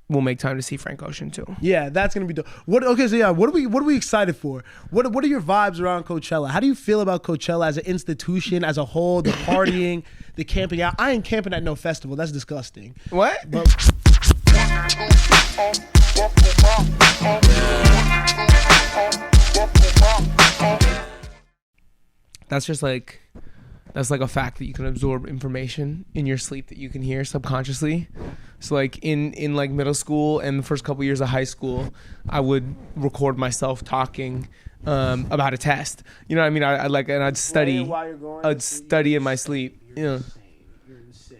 we'll make time to see Frank Ocean too. Yeah, that's gonna be dope. What are we excited for? What are your vibes around Coachella? How do you feel about Coachella as an institution, as a whole, the partying, the camping out? I ain't camping at no festival. That's disgusting. What? But that's like a fact that you can absorb information in your sleep that you can hear subconsciously. So like in like middle school and the first couple years of high school, I would record myself talking about a test. You know what I mean? I'd study. I'd study in my sleep. Yeah.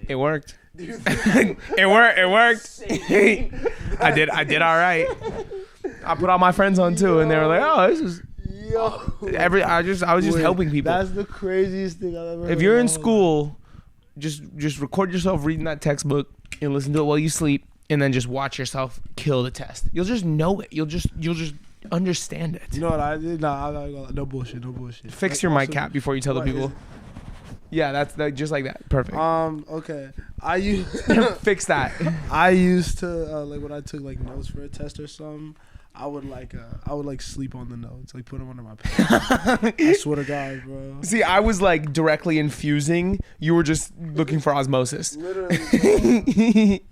It worked. It worked. I did all right. I put all my friends on too, and they were like, "Oh, this is." I was just helping people. That's the craziest thing I've ever heard. If you're in school, just record yourself reading that textbook and listen to it while you sleep, and then just watch yourself kill the test. You'll just know it. You'll just understand it. You know what I did? No bullshit. Fix your mic cap before you tell the people. Yeah, that's just like that. Perfect. Okay. I used fix that. I used to like when I took like notes for a test or something. I would sleep on the notes, like put them under my pants. I swear to God, bro. See, I was like directly infusing. You were just looking for osmosis. Literally.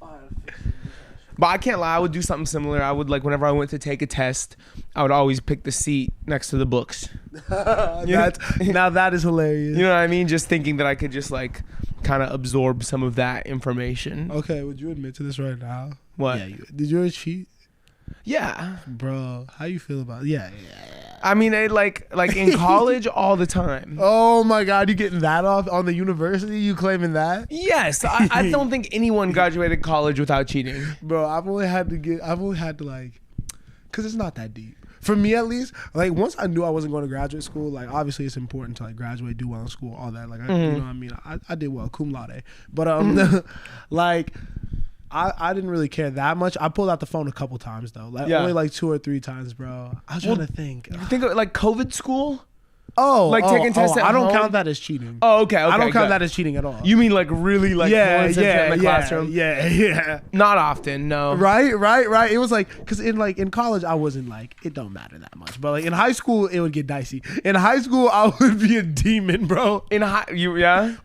But I can't lie, I would do something similar. I would like whenever I went to take a test, I would always pick the seat next to the books. Now that is hilarious. You know what I mean? Just thinking that I could just like kind of absorb some of that information. Okay, would you admit to this right now? What? Yeah, did you ever cheat? Yeah. Bro, how you feel about it? Yeah. I mean, like in college all the time. Oh my God, you getting that off on the university? You claiming that? Yes, I don't think anyone graduated college without cheating. Bro, I've only had to like, cause it's not that deep. For me at least, like once I knew I wasn't going to graduate school, like obviously it's important to like graduate, do well in school, all that. Like, you know what I mean? I did well, cum laude. But like, I didn't really care that much. I pulled out the phone a couple times though, like only like 2 or 3 times, bro. I was trying to think. You think of like COVID school? Taking tests at I don't home? count that as cheating. Oh, okay. I don't count that as cheating at all. You mean like really like in the classroom? Yeah. Not often, no. Right. It was like, cause in college I wasn't like, it don't matter that much, but like in high school it would get dicey. In high school I would be a demon, bro.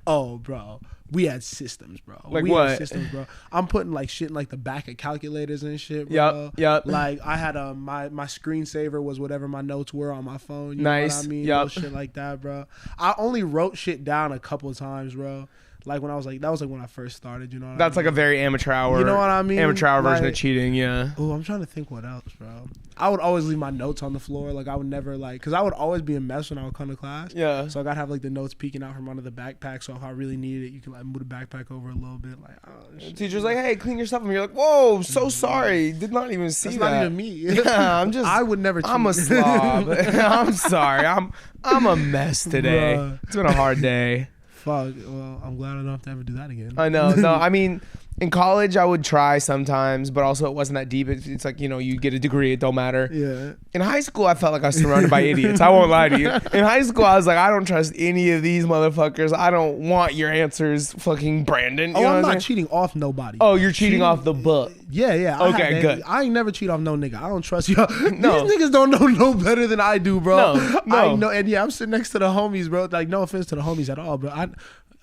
Oh, bro. We had systems, bro. Like we what? Had systems, bro. I'm putting like shit in like the back of calculators and shit, bro. Yep. Like I had my screensaver was whatever my notes were on my phone. You nice. know what I mean? Yep. Shit like that, bro. I only wrote shit down a couple of times, bro. Like when I was like, that was like when I first started, you know what That's I mean? like a very amateur hour. You know what I mean? Amateur hour version like, of cheating, yeah. Oh, I'm trying to think what else, bro. I would always leave my notes on the floor. Like I would never like, cause I would always be a mess when I would come to class. Yeah. So I gotta have like the notes peeking out from under the backpack. So if I really needed it, you can like move the backpack over a little bit. Like, oh, shit. Teacher's like, hey, clean your stuff. And you're like, whoa, so sorry. Did not even see That's that. not even me. Yeah, I would never cheat. I'm a slob. I'm sorry. I'm a mess today. Bruh. It's been a hard day. Fuck. Well, I'm glad I don't have to ever do that again. I know. No, I mean, in college I would try sometimes, but also it wasn't that deep. It's like, you know, you get a degree, it don't matter. Yeah. In high school I felt like I was surrounded by idiots. I won't lie to you. In high school I was like, I don't trust any of these motherfuckers. I don't want your ansers, fucking Brandon. You know I'm what not cheating off nobody. Oh, you're cheating off the book. Yeah. Okay, good. I ain't never cheat off no nigga. I don't trust y'all. No. These niggas don't know no better than I do, bro. No. I know, and yeah, I'm sitting next to the homies, bro. Like, no offense to the homies at all, bro.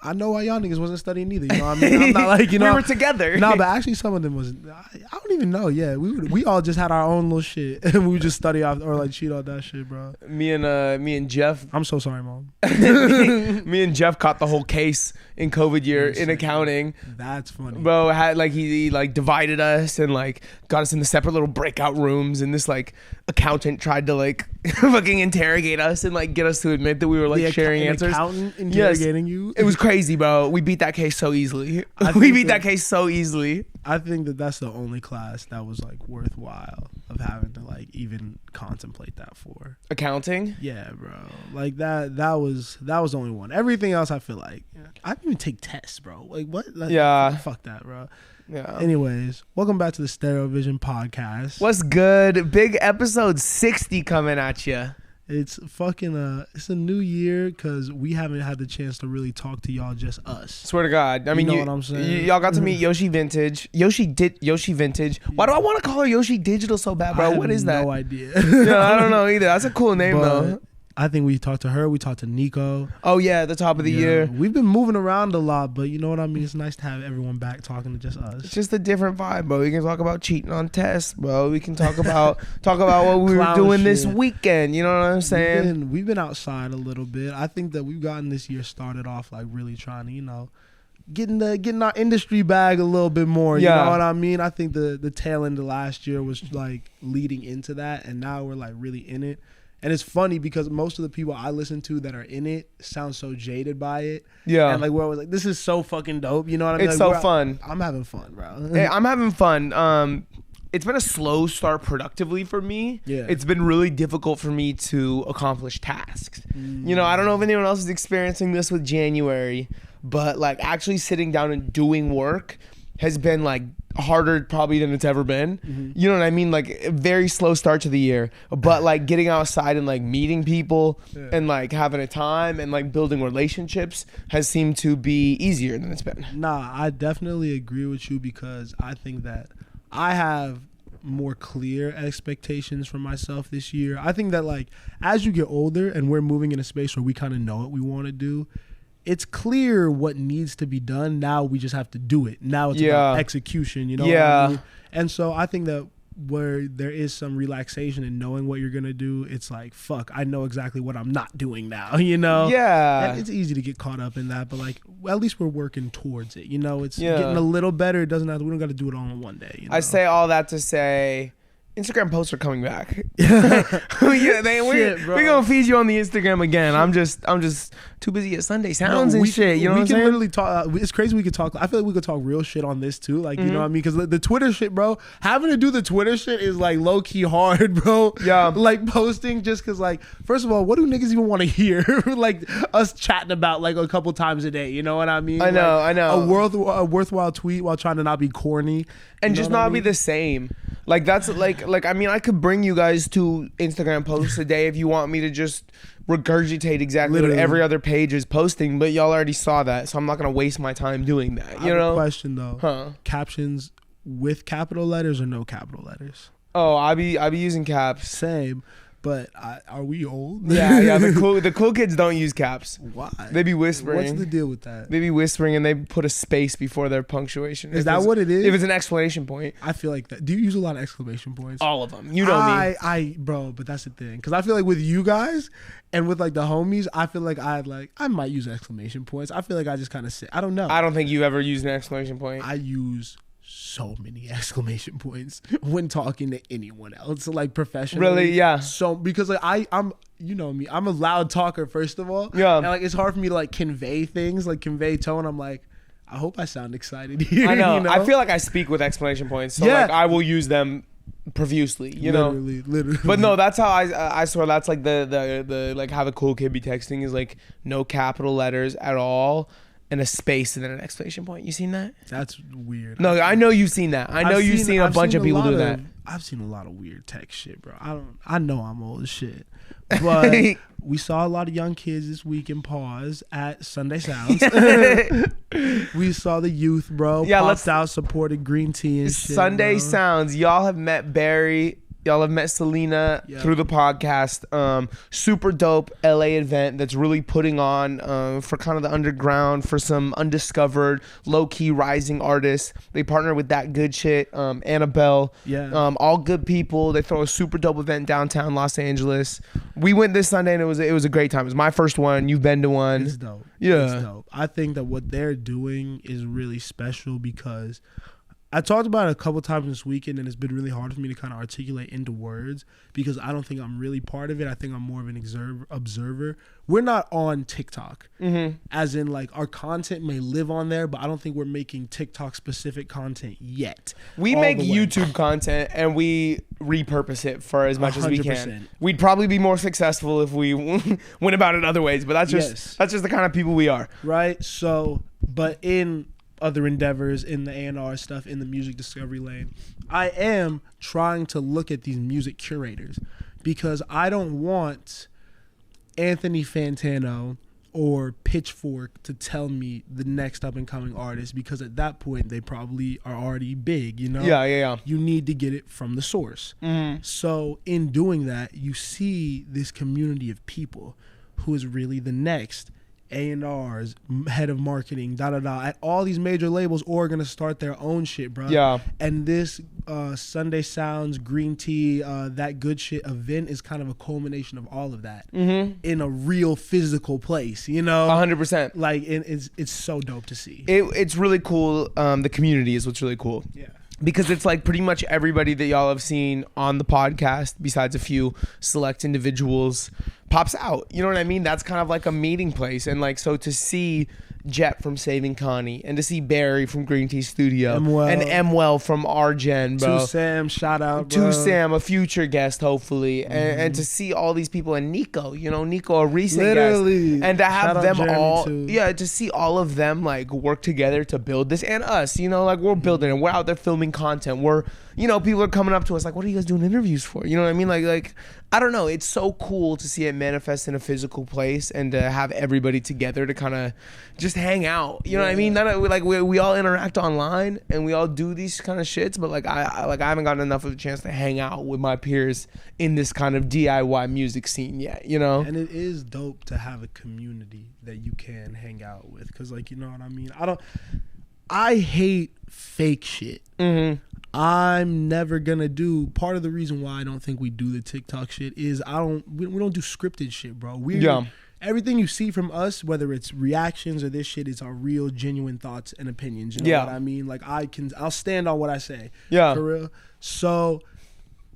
I know why y'all niggas wasn't studying either. You know what I mean? I'm not like, you know. We were together. No, but actually some of them wasn't. I don't even know. Yeah, we all just had our own little shit. And we would just study off or like cheat on that shit, bro. Me and Jeff. I'm so sorry, Mom. me and Jeff caught the whole case in COVID year in accounting. That's funny. Bro, had like he like divided us and like got us into separate little breakout rooms, and this like accountant tried to like fucking interrogate us and like get us to admit that we were like sharing answers. Accountant interrogating you. It was crazy, bro. We beat that case so easily. I think that that's the only class that was like worthwhile of having to like even contemplate that for. Accounting? Yeah, bro. Like that was the only one. Everything else I feel like I didn't even take tests, bro. Like what? Like, yeah. Fuck that, bro. Yeah. Anyways, welcome back to the StereoVision podcast. What's good? Big episode 60 coming at you. It's fucking it's a new year because we haven't had the chance to really talk to y'all, just us. Swear to God. I mean, know what I'm saying? y'all got to meet Yoshi Vintage. Yoshi Vintage. Why do I want to call her Yoshi Digital so bad, bro? What is that? No idea. Yeah, I don't know either. That's a cool name though. I think we talked to her. We talked to Nico. Oh yeah, at the top of the year. We've been moving around a lot, but you know what I mean? It's nice to have everyone back talking to just us. It's just a different vibe, bro. We can talk about cheating on tests, bro. We can talk about what we were doing this weekend. You know what I'm saying? We've been outside a little bit. I think that we've gotten this year started off like really trying to, you know, getting our industry bag a little bit more. You know what I mean? I think the tail end of last year was like leading into that, and now we're like really in it. And it's funny because most of the people I listen to that are in it sound so jaded by it. Yeah. And like we're always like, this is so fucking dope. You know what I mean? It's like, so fun. I'm having fun, bro. Hey, I'm having fun. It's been a slow start productively for me. Yeah. It's been really difficult for me to accomplish tasks. You know, I don't know if anyone else is experiencing this with January, but like actually sitting down and doing work has been like harder probably than it's ever been. You know what I mean? Like a very slow start to the year, but like getting outside and like meeting people and like having a time and like building relationships has seemed to be easier than it's been. Nah, I definitely agree with you because I think that I have more clear expectations for myself this year. I think that like as you get older and we're moving in a space where we kind of know what we want to do, it's clear what needs to be done. Now we just have to do it. Now it's about execution, you know what I mean? And so I think that where there is some relaxation in knowing what you're going to do, it's like, fuck, I know exactly what I'm not doing now, you know? Yeah. And it's easy to get caught up in that, but like, at least we're working towards it, you know? It's getting a little better. It doesn't have to, we don't got to do it all in one day, you know? I say all that to say Instagram posts are coming back. We're gonna feed you on the Instagram again. I'm just too busy at Sunday Sounds and shit. You know what I'm saying? We can literally talk. It's crazy. We could talk. I feel like we could talk real shit on this too. Like you know what I mean? Because the Twitter shit, bro. Having to do the Twitter shit is like low key hard, bro. Yeah. Like posting just because, like, first of all, what do niggas even want to hear? Like us chatting about like a couple times a day. You know what I mean? I know. A worthwhile tweet while trying to not be corny and just not be the same. Like that's like I mean I could bring you guys to Instagram posts a day if you want me to just regurgitate exactly what every other page is posting, but y'all already saw that, so I'm not gonna waste my time doing that. You know? I have a question though. Captions with capital letters or no capital letters? Oh, I be using caps. Same. But are we old? Yeah. The cool kids don't use caps. Why? They be whispering. What's the deal with that? They be whispering and they put a space before their punctuation. Is that what it is? If it's an exclamation point. I feel like that. Do you use a lot of exclamation points? All of them. You know me. Bro, but that's the thing. Because I feel like with you guys and with like the homies, I feel like I might use exclamation points. I feel like I just kind of sit. I don't know. I don't think you ever used an exclamation point. I use so many exclamation points when talking to anyone else, like professionally. Really? Yeah. So because like I'm, you know me, I'm a loud talker first of all. Yeah. And like it's hard for me to like convey things, like convey tone. I'm like, I hope I sound excited here. I know. You know? I feel like I speak with exclamation points, so like I will use them profusely. You know. Literally. But no, that's how I swear that's like the like how the cool kid be texting is like no capital letters at all. And a space and then an exclamation point. You seen that? That's weird. No, I know you've seen that. I know you've seen a bunch of people do that. I've seen a lot of weird text shit, bro. I know I'm old as shit. But we saw a lot of young kids this week in Pause at Sunday Sounds. We saw the youth, bro. Yeah, popped out, supported green tea and shit. Sunday Sounds. Y'all have met Barry. Y'all have met Selena through the podcast. Super dope LA event that's really putting on for kind of the underground, for some undiscovered, low-key rising artists. They partner with That Good Shit, Annabelle. Yeah. All good people. They throw a super dope event downtown Los Angeles. We went this Sunday and it was a great time. It was my first one. You've been to one. It's dope. Yeah. It's dope. I think that what they're doing is really special because I talked about it a couple times this weekend, and it's been really hard for me to kind of articulate into words because I don't think I'm really part of it. I think I'm more of an observer. We're not on TikTok, as in like our content may live on there, but I don't think we're making TikTok specific content yet. We make YouTube content and we repurpose it for as much 100%. As we can. We'd probably be more successful if we went about it other ways, but that's just the kind of people we are. Right. So, but in other endeavors in the A&R stuff in the music discovery lane, I am trying to look at these music curators because I don't want Anthony Fantano or Pitchfork to tell me the next up and coming artist, because at that point they probably are already big, you know? Yeah. You need to get it from the source. So in doing that, you see this community of people who is really the next A&Rs, head of marketing, at all these major labels, or are gonna start their own shit, bro. Yeah. And this Sunday Sounds, Green Tea, that good shit event is kind of a culmination of all of that in a real physical place, you know? 100%. Like it's so dope to see. It's really cool. The community is what's really cool. Yeah. Because it's like pretty much everybody that y'all have seen on the podcast, besides a few select individuals, pops out. You know what I mean? That's kind of like a meeting place. And like, so to see Jet from Saving Connie, and to see Barry from Green Tea Studio, and Emwell from Argen, bro. To Sam, shout out, bro. To Sam, a future guest, hopefully. And to see all these people, and Nico, Nico, a recent guest. And to have them all, to see all of them like work together to build this, and us, like we're building it. We're out there filming content. We're, people are coming up to us like, what are you guys doing interviews for? You know what I mean? Like, I don't know. It's so cool to see it manifest in a physical place, and to have everybody together to kind of just hang out. You know what I mean? We all interact online and we all do these kind of shits, but like I haven't gotten enough of a chance to hang out with my peers in this kind of DIY music scene yet. And it is dope to have a community that you can hang out with, because like, you know what I mean? I hate fake shit. I'm never gonna do. Part of the reason why I don't think we do the TikTok shit is we don't do scripted shit, bro. Everything you see from us, whether it's reactions or this shit, is our real, genuine thoughts and opinions. You know what I mean? Like I'll stand on what I say. Yeah, for real. So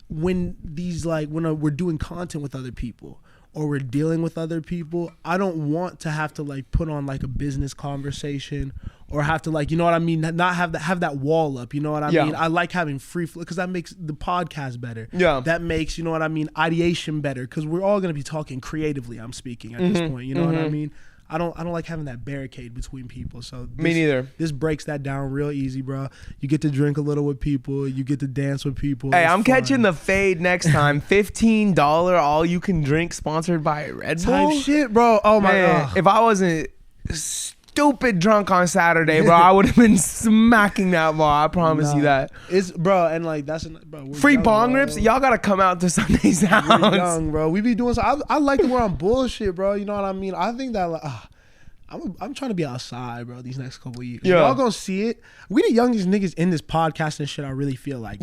when we're doing content with other people, or we're dealing with other people, I don't want to have to like put on like a business conversation, or have to like, you know what I mean, not have that wall up, you know what I mean? I like having free flow, because that makes the podcast better. That makes, you know what I mean, ideation better, because we're all gonna be talking creatively. I'm speaking at this point, you know what I mean? I don't like having that barricade between people. So me neither. This breaks that down real easy, bro. You get to drink a little with people. You get to dance with people. Hey, I'm catching the fade next time. $15 all you can drink, sponsored by Red Bull. Type shit, bro. Oh my god. If I wasn't stupid drunk on Saturday, bro, I would have been smacking that bar. I promise you that. It's bro, and like that's bro. Free young, bong rips. Y'all gotta come out to Sunday Sounds. We're young, bro. We be doing so. I like that we're on bullshit, bro. You know what I mean? I think that like, I'm trying to be outside, bro, these next couple of years. Y'all gonna see it. We the youngest niggas in this podcast and shit, I really feel like.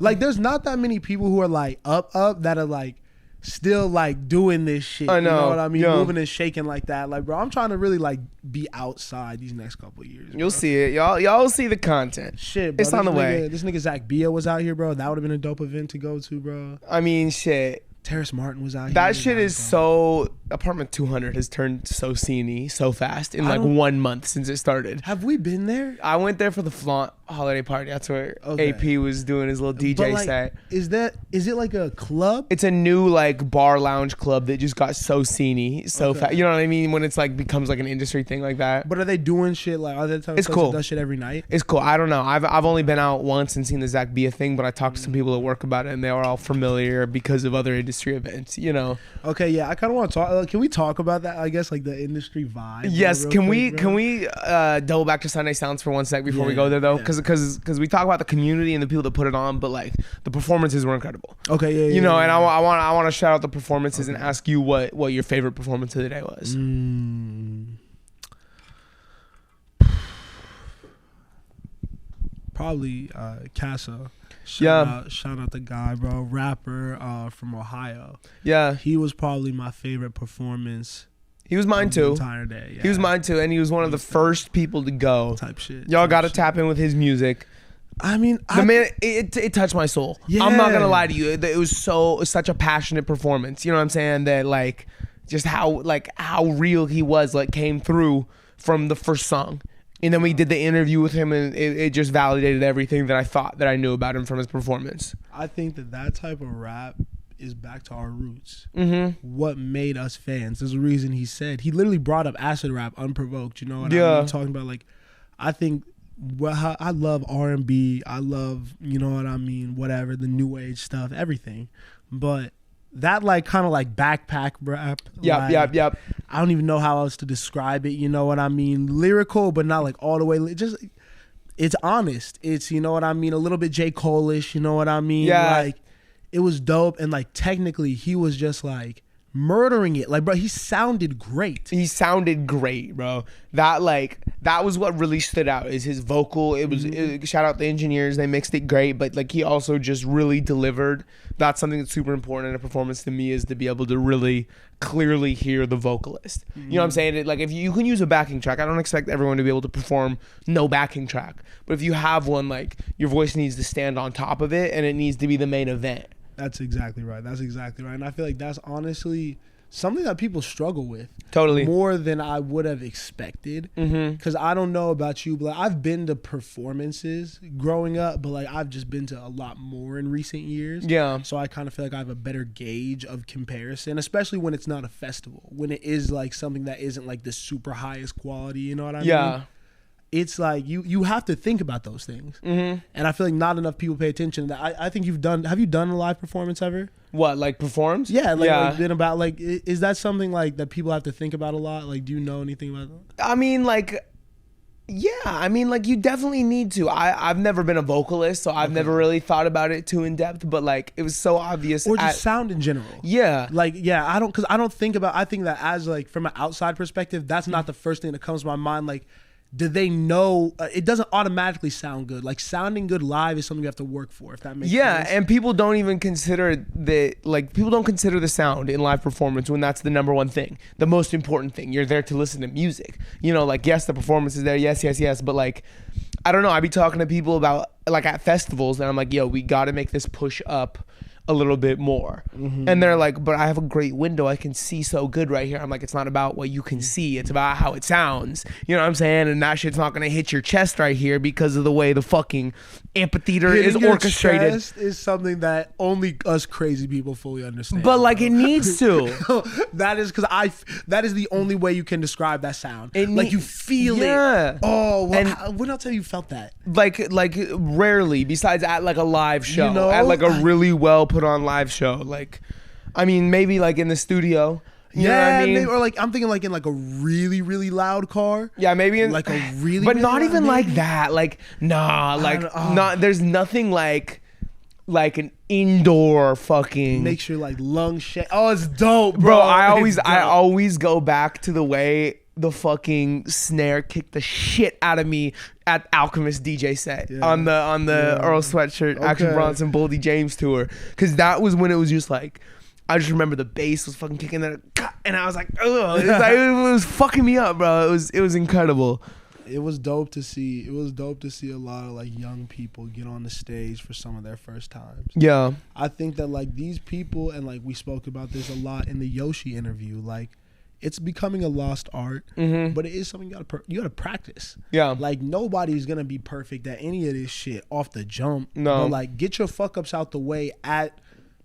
Like there's not that many people who are like up that are like still like doing this shit. I know. You know what I mean? Moving and shaking like that. Like, bro, I'm trying to really like be outside these next couple of years. You'll see it. Y'all will see the content. Shit, bro. It's on the way. This nigga Zach Bia was out here, bro. That would have been a dope event to go to, bro. I mean, shit. Terrace Martin was out here. That shit is so... Apartment 200 has turned so sceney so fast in like 1 month since it started. Have we been there? I went there for the Flaunt holiday party. That's where AP was doing his little DJ set. Is it like a club? It's a new like bar lounge club that just got so sceney so fast. You know what I mean? When it's like becomes like an industry thing like that. But are they doing shit like, are they talking it's cool. Does shit every night? It's cool. I don't know. I've only been out once and seen the Zach Bia thing, but I talked to some people at work about it, and they were all familiar because of other industry events. Okay, yeah. I kind of want to talk. Can we talk about that? I guess like the industry vibe. Yes. Can we double back to Sunday Sounds for 1 sec before we go there though? Because we talk about the community and the people that put it on, but like the performances were incredible. Okay, yeah. And I want to shout out the performances and ask you what your favorite performance of the day was. Probably Casa. Shout out the guy, bro. Rapper from Ohio. Yeah. He was probably my favorite performance. He was mine too. The entire day. Yeah. He was mine too, and he was one of the first people to go. Type shit. Y'all got to tap in with his music. I mean, it touched my soul. Yeah. I'm not gonna lie to you. It was such a passionate performance. You know what I'm saying? That like, just how real he was, like came through from the first song. And then we did the interview with him, and it just validated everything that I thought that I knew about him from his performance. I think that type of rap is back to our roots. What made us fans? There's a reason he literally brought up acid rap unprovoked. You know what I mean? Talking about like, I think I love R&B. I love, you know what I mean, whatever, the new age stuff, everything. But that like kind of like backpack rap. Yep. I don't even know how else to describe it. You know what I mean? Lyrical, but not like all the way. Just it's honest. It's, you know what I mean, a little bit J. Cole-ish. You know what I mean? Yeah. Like it was dope, and like technically he was just like murdering it. Like, bro, he sounded great. He sounded great, bro. That was what really stood out, is his vocal. It was shout out the engineers, they mixed it great, but like he also just really delivered. That's something that's super important in a performance to me, is to be able to really clearly hear the vocalist. You know what I'm saying? Like if you can use a backing track, I don't expect everyone to be able to perform no backing track, but if you have one, like your voice needs to stand on top of it and it needs to be the main event. That's exactly right. And I feel like that's honestly something that people struggle with. Totally. More than I would have expected. Because I don't know about you, but like, I've been to performances growing up, but like I've just been to a lot more in recent years. Yeah. So I kind of feel like I have a better gauge of comparison, especially when it's not a festival. When it is like something that isn't like the super highest quality, you know what I mean? Yeah. It's like you have to think about those things. And I feel like not enough people pay attention to that. I think have you done a live performance ever? What, like performs? Yeah, like been about, like, is that something like that people have to think about a lot? Like, do you know anything about that? I mean, like, yeah, I mean, like, you definitely need to. I've never been a vocalist, so I've never really thought about it too in depth, but like it was so obvious. Or just sound in general. Yeah. Like, yeah, I think that as like from an outside perspective, that's not the first thing that comes to my mind. Like, do they know it doesn't automatically sound good? Like, sounding good live is something you have to work for, if that makes sense. Yeah, and people don't even consider the sound in live performance when that's the number one thing, the most important thing. You're there to listen to music. You know, like, yes, the performance is there, yes, but like, I don't know, I be talking to people about, like, at festivals, and I'm like, yo, we got to make this push up a little bit more. And they're like, but I have a great window, I can see so good right here. I'm like, it's not about what you can see, it's about how it sounds. You know what I'm saying? And that shit's not gonna hit your chest right here because of the way the fucking amphitheater is orchestrated. Your chest is something that only us crazy people fully understand. But like, it needs to. That is that is the only way you can describe that sound. Like, you feel it. Oh, well, and when else have you felt that? Like rarely, besides at like a live show, you know? at like a really well put on live show. Like, I mean, maybe like in the studio. You know what I mean? Maybe, or like I'm thinking like in like a really, really loud car. Yeah, maybe in like a really, but really not loud, even maybe? like that. Like, nah, like not. There's nothing like an indoor fucking. Makes your like lungs shake. Oh, it's dope, bro. I always go back to the way the fucking snare kicked the shit out of me at Alchemist DJ set on the Earl Sweatshirt Action Bronson Boldy James tour, because that was when it was just like, I just remember the bass was fucking kicking there, and I was like, ugh, it was fucking me up, bro. It was incredible. It was dope to see. It was dope to see a lot of like young people get on the stage for some of their first times. Yeah, I think that like these people, and like we spoke about this a lot in the Yoshi interview, like, it's becoming a lost art, but it is something you gotta practice. Yeah, like, nobody's gonna be perfect at any of this shit off the jump. No, but like, get your fuck ups out the way at.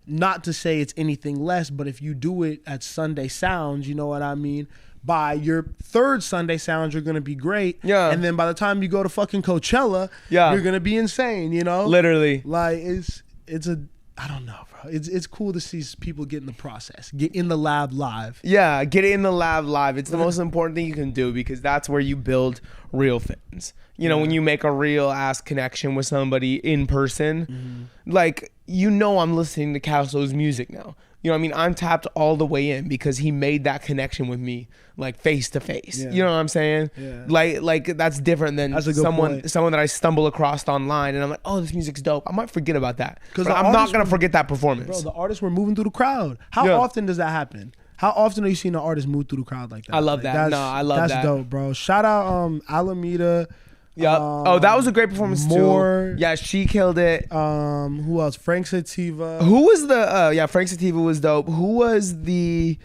Not to say it's anything less, but if you do it at Sunday Sounds, you know what I mean? By your third Sunday Sounds, you're going to be great. Yeah. And then by the time you go to fucking Coachella, you're going to be insane, you know? Literally. Like, I don't know, bro. It's cool to see people get in the process, get in the lab live. Yeah, get in the lab live. It's the most important thing you can do, because that's where you build real fans. You know, when you make a real ass connection with somebody in person, like, you know, I'm listening to Castle's music now. You know what I mean? I'm tapped all the way in because he made that connection with me, like, face to face. You know what I'm saying? Yeah. Like that's different than someone that I stumble across online and I'm like, oh, this music's dope. I might forget about that, because I'm not gonna forget that performance. Bro, the artists were moving through the crowd. How often does that happen? How often are you seeing an artist move through the crowd like that? I love that. I love that. That's dope, bro. Shout out Alameda. Yeah. Oh, that was a great performance too. Yeah, she killed it. Who else? Frank Sativa. Who was the? Frank Sativa was dope. Who was the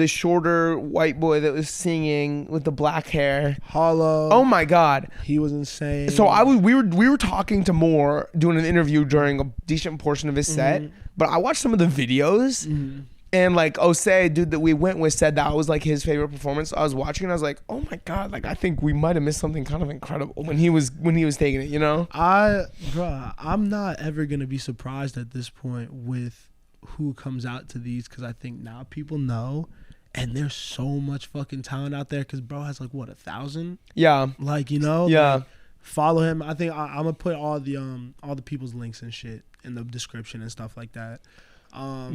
shorter white boy that was singing with the black hair? Hollow. Oh my God, he was insane. So we were talking to Moore, doing an interview during a decent portion of his set, but I watched some of the videos. And like Osei, dude that we went with, said that was like his favorite performance. So I was watching and I was like, oh my God, like, I think we might have missed something kind of incredible when he was taking it, you know? I'm not ever gonna be surprised at this point with who comes out to these, because I think now people know, and there's so much fucking talent out there. Because bro has like what, 1,000? Yeah. Like, you know. Yeah. Like, follow him. I think I'm gonna put all the people's links and shit in the description and stuff like that.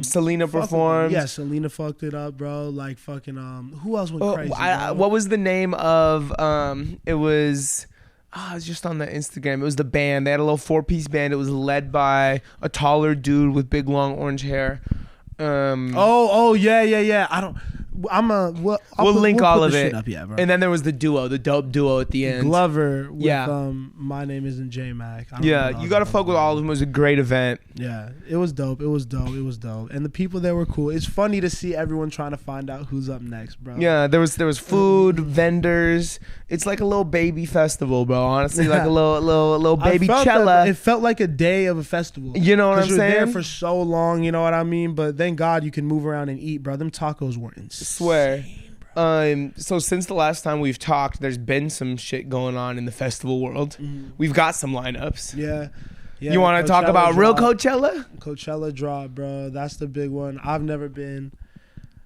Selena performed. Yeah, Selena fucked it up, bro. Like fucking who else went crazy? What was the name of it was just on the Instagram. It was the band. They had a little 4-piece band. It was led by a taller dude with big long orange hair. Yeah. We'll link all of it. Up, yeah, bro. And then there was the dope duo at the end. Glover with My Name Isn't J-Mac. Yeah, you gotta fuck with all of them. It was a great event. Yeah, it was dope. And the people there were cool. It's funny to see everyone trying to find out who's up next, bro. Yeah, there was food, vendors. It's like a little baby festival, bro. Honestly, like a little baby Chella. It felt like a day of a festival. You know what I'm saying? You're there for so long, you know what I mean? But thank God you can move around and eat, bro. Them tacos were insane. Swear. So since the last time we've talked, there's been some shit going on in the festival world. We've got some lineups. Yeah. You want to talk about real Coachella? Coachella drop, bro. That's the big one. I've never been.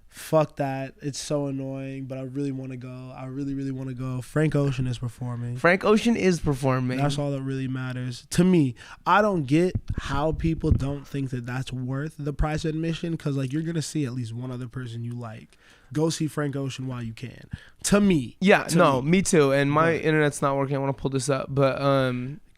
Fuck that. It's so annoying, but I really want to go. I really, really want to go. Frank Ocean is performing. That's all that really matters. To me, I don't get how people don't think that that's worth the price of admission, because like you're going to see at least one other person you like. Go see Frank Ocean while you can. To me. Yeah, me too. And my internet's not working. I want to pull this up, but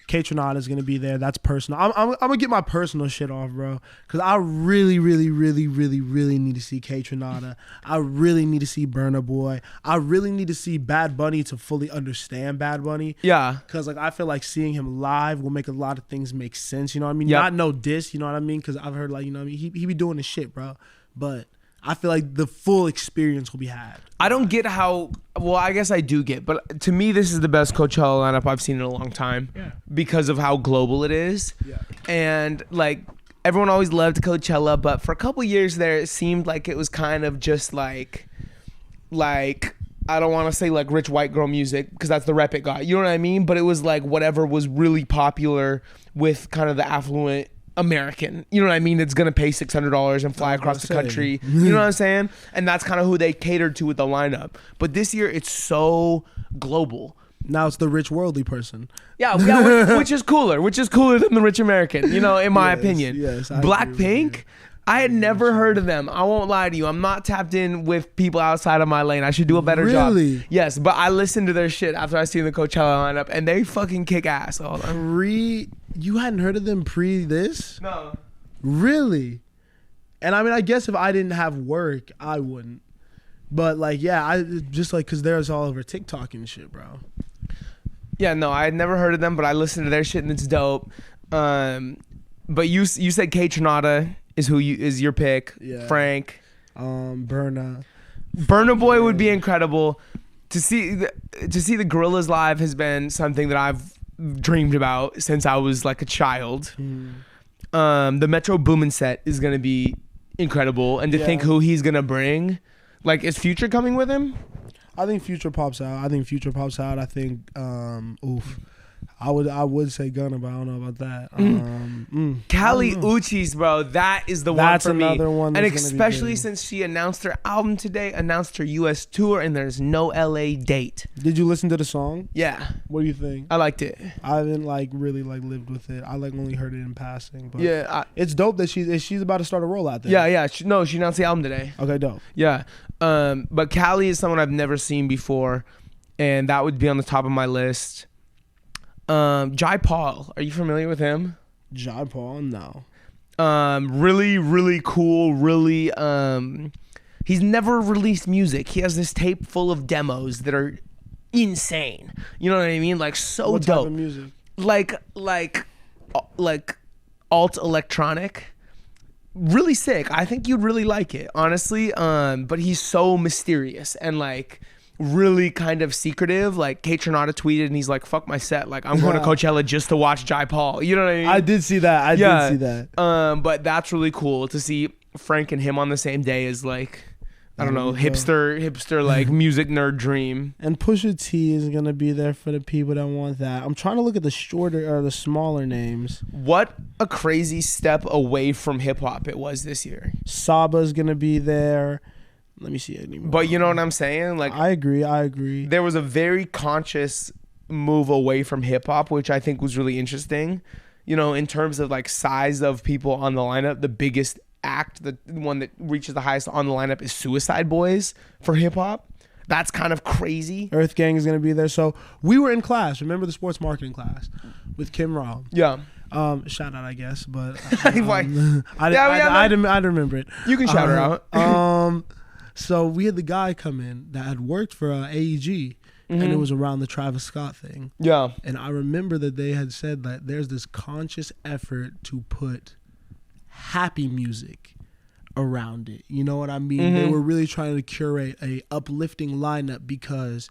K-Tronada is going to be there. That's personal. I'm going to get my personal shit off, bro. Because I really, really, really, really, really need to see K-Tronada. I really need to see Burna Boy. I really need to see Bad Bunny to fully understand Bad Bunny. Yeah. Because like I feel like seeing him live will make a lot of things make sense. You know what I mean? Yep. Not no diss, you know what I mean? Because I've heard like, you know what I mean? He be doing his shit, bro. But I feel like the full experience will be had. I don't get how. Well, I guess I do get, but to me, this is the best Coachella lineup I've seen in a long time. Yeah. Because of how global it is. Yeah. And like everyone always loved Coachella, but for a couple years there, it seemed like it was kind of just like I don't want to say like rich white girl music because that's the rep it got. You know what I mean? But it was like whatever was really popular with kind of the affluent American, you know what I mean? It's gonna pay $600 and fly across the country. You know what I'm saying? And that's kind of who they catered to with the lineup. But this year, it's so global. Now it's the rich worldly person. Yeah, which is cooler. Which is cooler than the rich American. You know, in my opinion. Yes, Blackpink. I had never heard of them. I won't lie to you. I'm not tapped in with people outside of my lane. I should do a better job. Really? Yes, but I listened to their shit after I seen the Coachella lineup, and they fucking kick ass. Hold on. You hadn't heard of them pre this? No. Really? And I mean, I guess if I didn't have work, I wouldn't. But like, yeah, I just like, cause there's all over TikTok and shit, bro. Yeah, no, I had never heard of them, but I listened to their shit and it's dope. But you said K-Tronada is your pick. Yeah. Frank. Burna Boy would be incredible. To see the Gorillaz live has been something that I've dreamed about since I was like a child. The Metro Boomin set is gonna be incredible, and to think who he's gonna bring. Like, is Future coming with him? I think Future pops out. I think I would say Gunna, but I don't know about that. Kali Uchis, bro, that is the one for me. Another one, and especially since she announced her album today, announced her U.S. tour, and there's no L.A. date. Did you listen to the song? Yeah. What do you think? I liked it. I haven't really lived with it. I only heard it in passing. But yeah, it's dope that she's about to start a rollout there. Yeah. She announced the album today. Okay, dope. Yeah. But Kali is someone I've never seen before, and that would be on the top of my list. Jai Paul, are you familiar with him? Jai Paul, no. Really, really cool. Really, he's never released music. He has this tape full of demos that are insane. You know what I mean? Like so what dope. Type of music? Like alt electronic. Really sick. I think you'd really like it, honestly. But he's so mysterious and like really kind of secretive. Like K-Tronada tweeted and he's like, fuck my set, like I'm going to Coachella just to watch Jai Paul. You know what I mean? I did see that. I did see that. But that's really cool to see Frank and him on the same day is like I don't know, hipster like music nerd dream. And Pusha T is gonna be there for the people that want that. I'm trying to look at the shorter or the smaller names. What a crazy step away from hip hop it was this year. Saba's gonna be there. Let me see anymore. But you know what I'm saying? Like, I agree. There was a very conscious move away from hip hop, which I think was really interesting. You know, in terms of like size of people on the lineup, the biggest act, the one that reaches the highest on the lineup is Suicide Boys for hip hop. That's kind of crazy. Earth Gang is going to be there. So we were in class. Remember the sports marketing class with Kim Rahm? Yeah. Shout out, I guess, but I remember it. You can shout her out. So we had the guy come in that had worked for AEG, and it was around the Travis Scott thing. Yeah. And I remember that they had said that there's this conscious effort to put happy music around it. You know what I mean? They were really trying to curate a uplifting lineup, because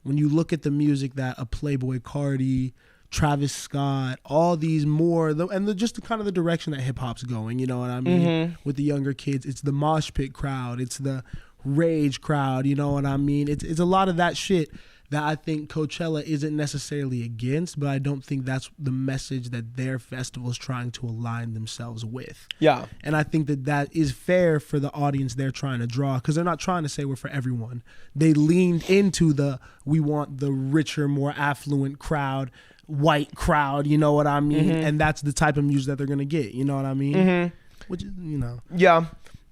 when you look at the music that a Playboy Cardi, Travis Scott, all these more, just kind of the direction that hip hop's going, you know what I mean? With the younger kids, it's the mosh pit crowd, it's the rage crowd, you know what I mean? It's a lot of that shit that I think Coachella isn't necessarily against, but I don't think that's the message that their festival's trying to align themselves with. Yeah. And I think that is fair for the audience they're trying to draw, because they're not trying to say we're for everyone. They leaned into we want the richer, more affluent crowd, white crowd, you know what I mean? And that's the type of music that they're going to get, you know what I mean? Which is, you know. Yeah.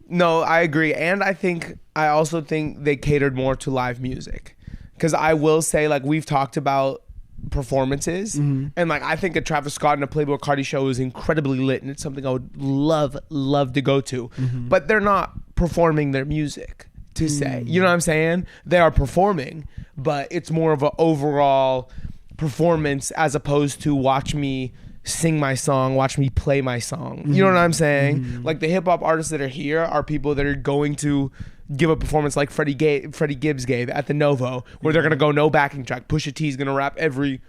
No, I agree. And I also think they catered more to live music. Because I will say, like, we've talked about performances, and like I think a Travis Scott and a Playboy Cardi show is incredibly lit, and it's something I would love to go to. But they're not performing their music to say, you know what I'm saying? They are performing, but it's more of an overall performance as opposed to watch me sing my song, watch me play my song. You know what I'm saying? Like the hip hop artists that are here are people that are going to give a performance like Freddie Gibbs gave at the Novo, where they're gonna go no backing track. Pusha T's gonna rap every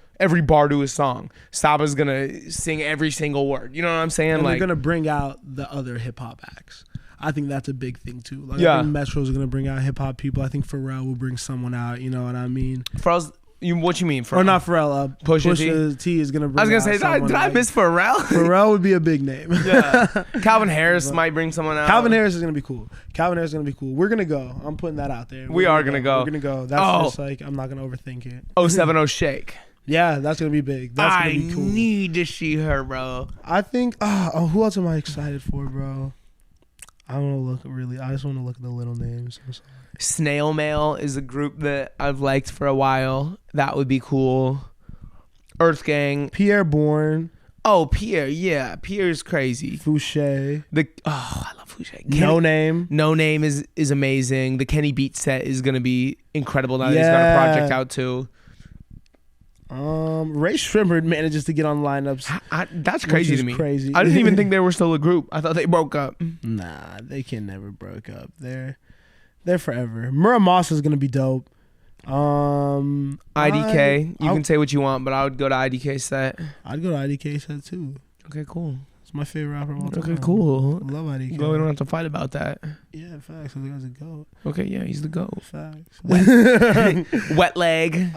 bar to his song. Saba's gonna sing every single word. You know what I'm saying? And like, they're gonna bring out the other hip hop acts. I think that's a big thing too. Like, yeah. I think Metro's gonna bring out hip hop people. I think Pharrell will bring someone out. You know what I mean? What you mean? Pharrell? Or not Pharrell. Pusha T is gonna bring. I was gonna say, did I miss Pharrell? Pharrell would be a big name. Yeah. Calvin Harris might bring someone out. Calvin Harris is gonna be cool. We're gonna go. I'm putting that out there. We are gonna go. We're gonna go. That's just like, I'm not gonna overthink it. 070 Shake. Yeah, that's gonna be big. That's gonna be cool. I need to see her, bro. I think. Who else am I excited for, bro? I just want to look at the little names. I'm sorry. Snail Mail is a group that I've liked for a while. That would be cool. Earth Gang. Pierre Bourne. Oh, Pierre. Yeah, Pierre's crazy. Fouché. I love Fouché. No Name. No Name is amazing. The Kenny Beat set is gonna be incredible now that he's got a project out too. Ray Shrimmer manages to get on lineups. That's crazy to me. Crazy. I didn't even think they were still a group. I thought they broke up. Nah, they can never broke up. They're forever. Muramasa is gonna be dope. IDK. You can say what you want, but I would go to IDK set. I'd go to IDK set too. Okay, cool. It's my favorite rapper of all time. Okay, cool. I love IDK. Well, we don't have to fight about that. Yeah, facts. The guy's a goat. Okay, yeah, he's the goat. Facts. Wet leg.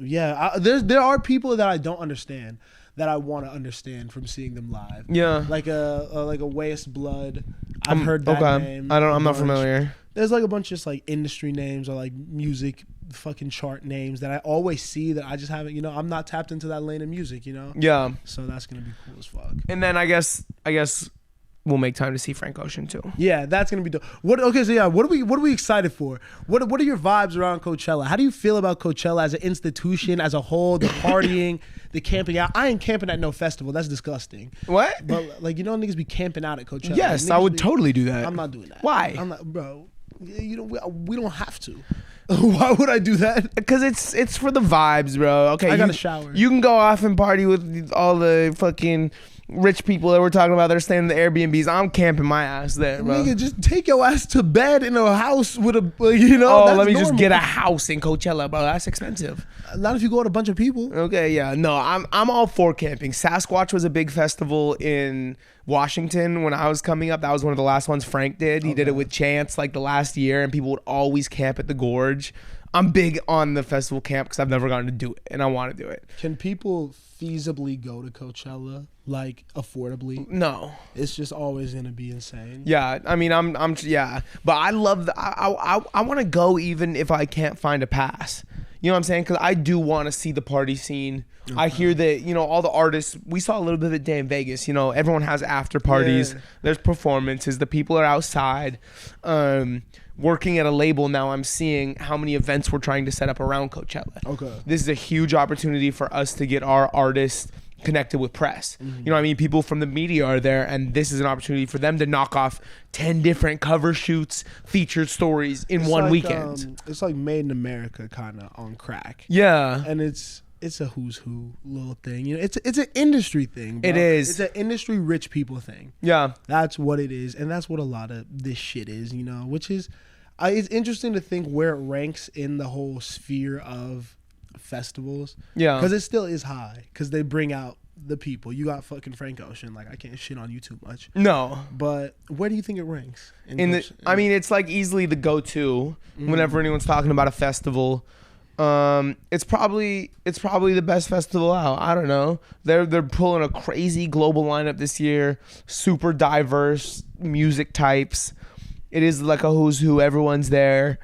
Yeah, there are people that I don't understand that I want to understand from seeing them live. Yeah, like a Waste Blood. I've heard that name. I'm not familiar. There's like a bunch of just like industry names or like music fucking chart names that I always see that I just haven't. You know, I'm not tapped into that lane of music. You know. Yeah. So that's gonna be cool as fuck. And then I guess we'll make time to see Frank Ocean too. Yeah, that's gonna be dope. What are we excited for? What are your vibes around Coachella? How do you feel about Coachella as an institution, as a whole, the partying, the camping out? I ain't camping at no festival. That's disgusting. What? But like, you know, niggas be camping out at Coachella. Yes, like, I would totally do that. I'm not doing that. Why? I'm not, bro. You know, we don't have to. Why would I do that? Because it's for the vibes, bro. Okay, I got a shower. You can go off and party with all the fucking rich people that we're talking about, they're staying in the Airbnbs. I'm camping my ass there, bro. Nigga, just take your ass to bed in a house with a, Oh, let me that's just normal. get a house in Coachella, bro. That's expensive. Not if you go with a bunch of people. Okay, yeah. No, I'm all for camping. Sasquatch was a big festival in Washington when I was coming up. That was one of the last ones Frank did. He did it with Chance like the last year, and people would always camp at the Gorge. I'm big on the festival camp because I've never gotten to do it, and I want to do it. Can people feasibly go to Coachella, like, affordably? No. It's just always gonna be insane. Yeah, I mean, I'm yeah, but I love I want to go even if I can't find a pass. You know what I'm saying? Because I do want to see the party scene. Okay. I hear that, you know, all the artists, we saw a little bit of it day in Vegas. You know, everyone has after parties. Yeah. There's performances. The people are outside. Working at a label now, I'm seeing how many events we're trying to set up around Coachella. Okay. This is a huge opportunity for us to get our artists connected with press. Mm-hmm. You know what I mean? People from the media are there, and this is an opportunity for them to knock off 10 different cover shoots, featured stories in one weekend. It's like Made in America kind of on crack. Yeah. And it's a who's who little thing. You know, it's an industry thing, bro. It is. It's an industry rich people thing. Yeah. That's what it is, and that's what a lot of this shit is, you know, which is it's interesting to think where it ranks in the whole sphere of festivals. Yeah. Because it still is high because they bring out the people. You got fucking Frank Ocean. Like, I can't shit on you too much. No. But where do you think it ranks? I mean, it's like easily the go-to whenever anyone's talking about a festival. It's probably the best festival out. I don't know. They're pulling a crazy global lineup this year. Super diverse music types. It is like a who's who. Everyone's there.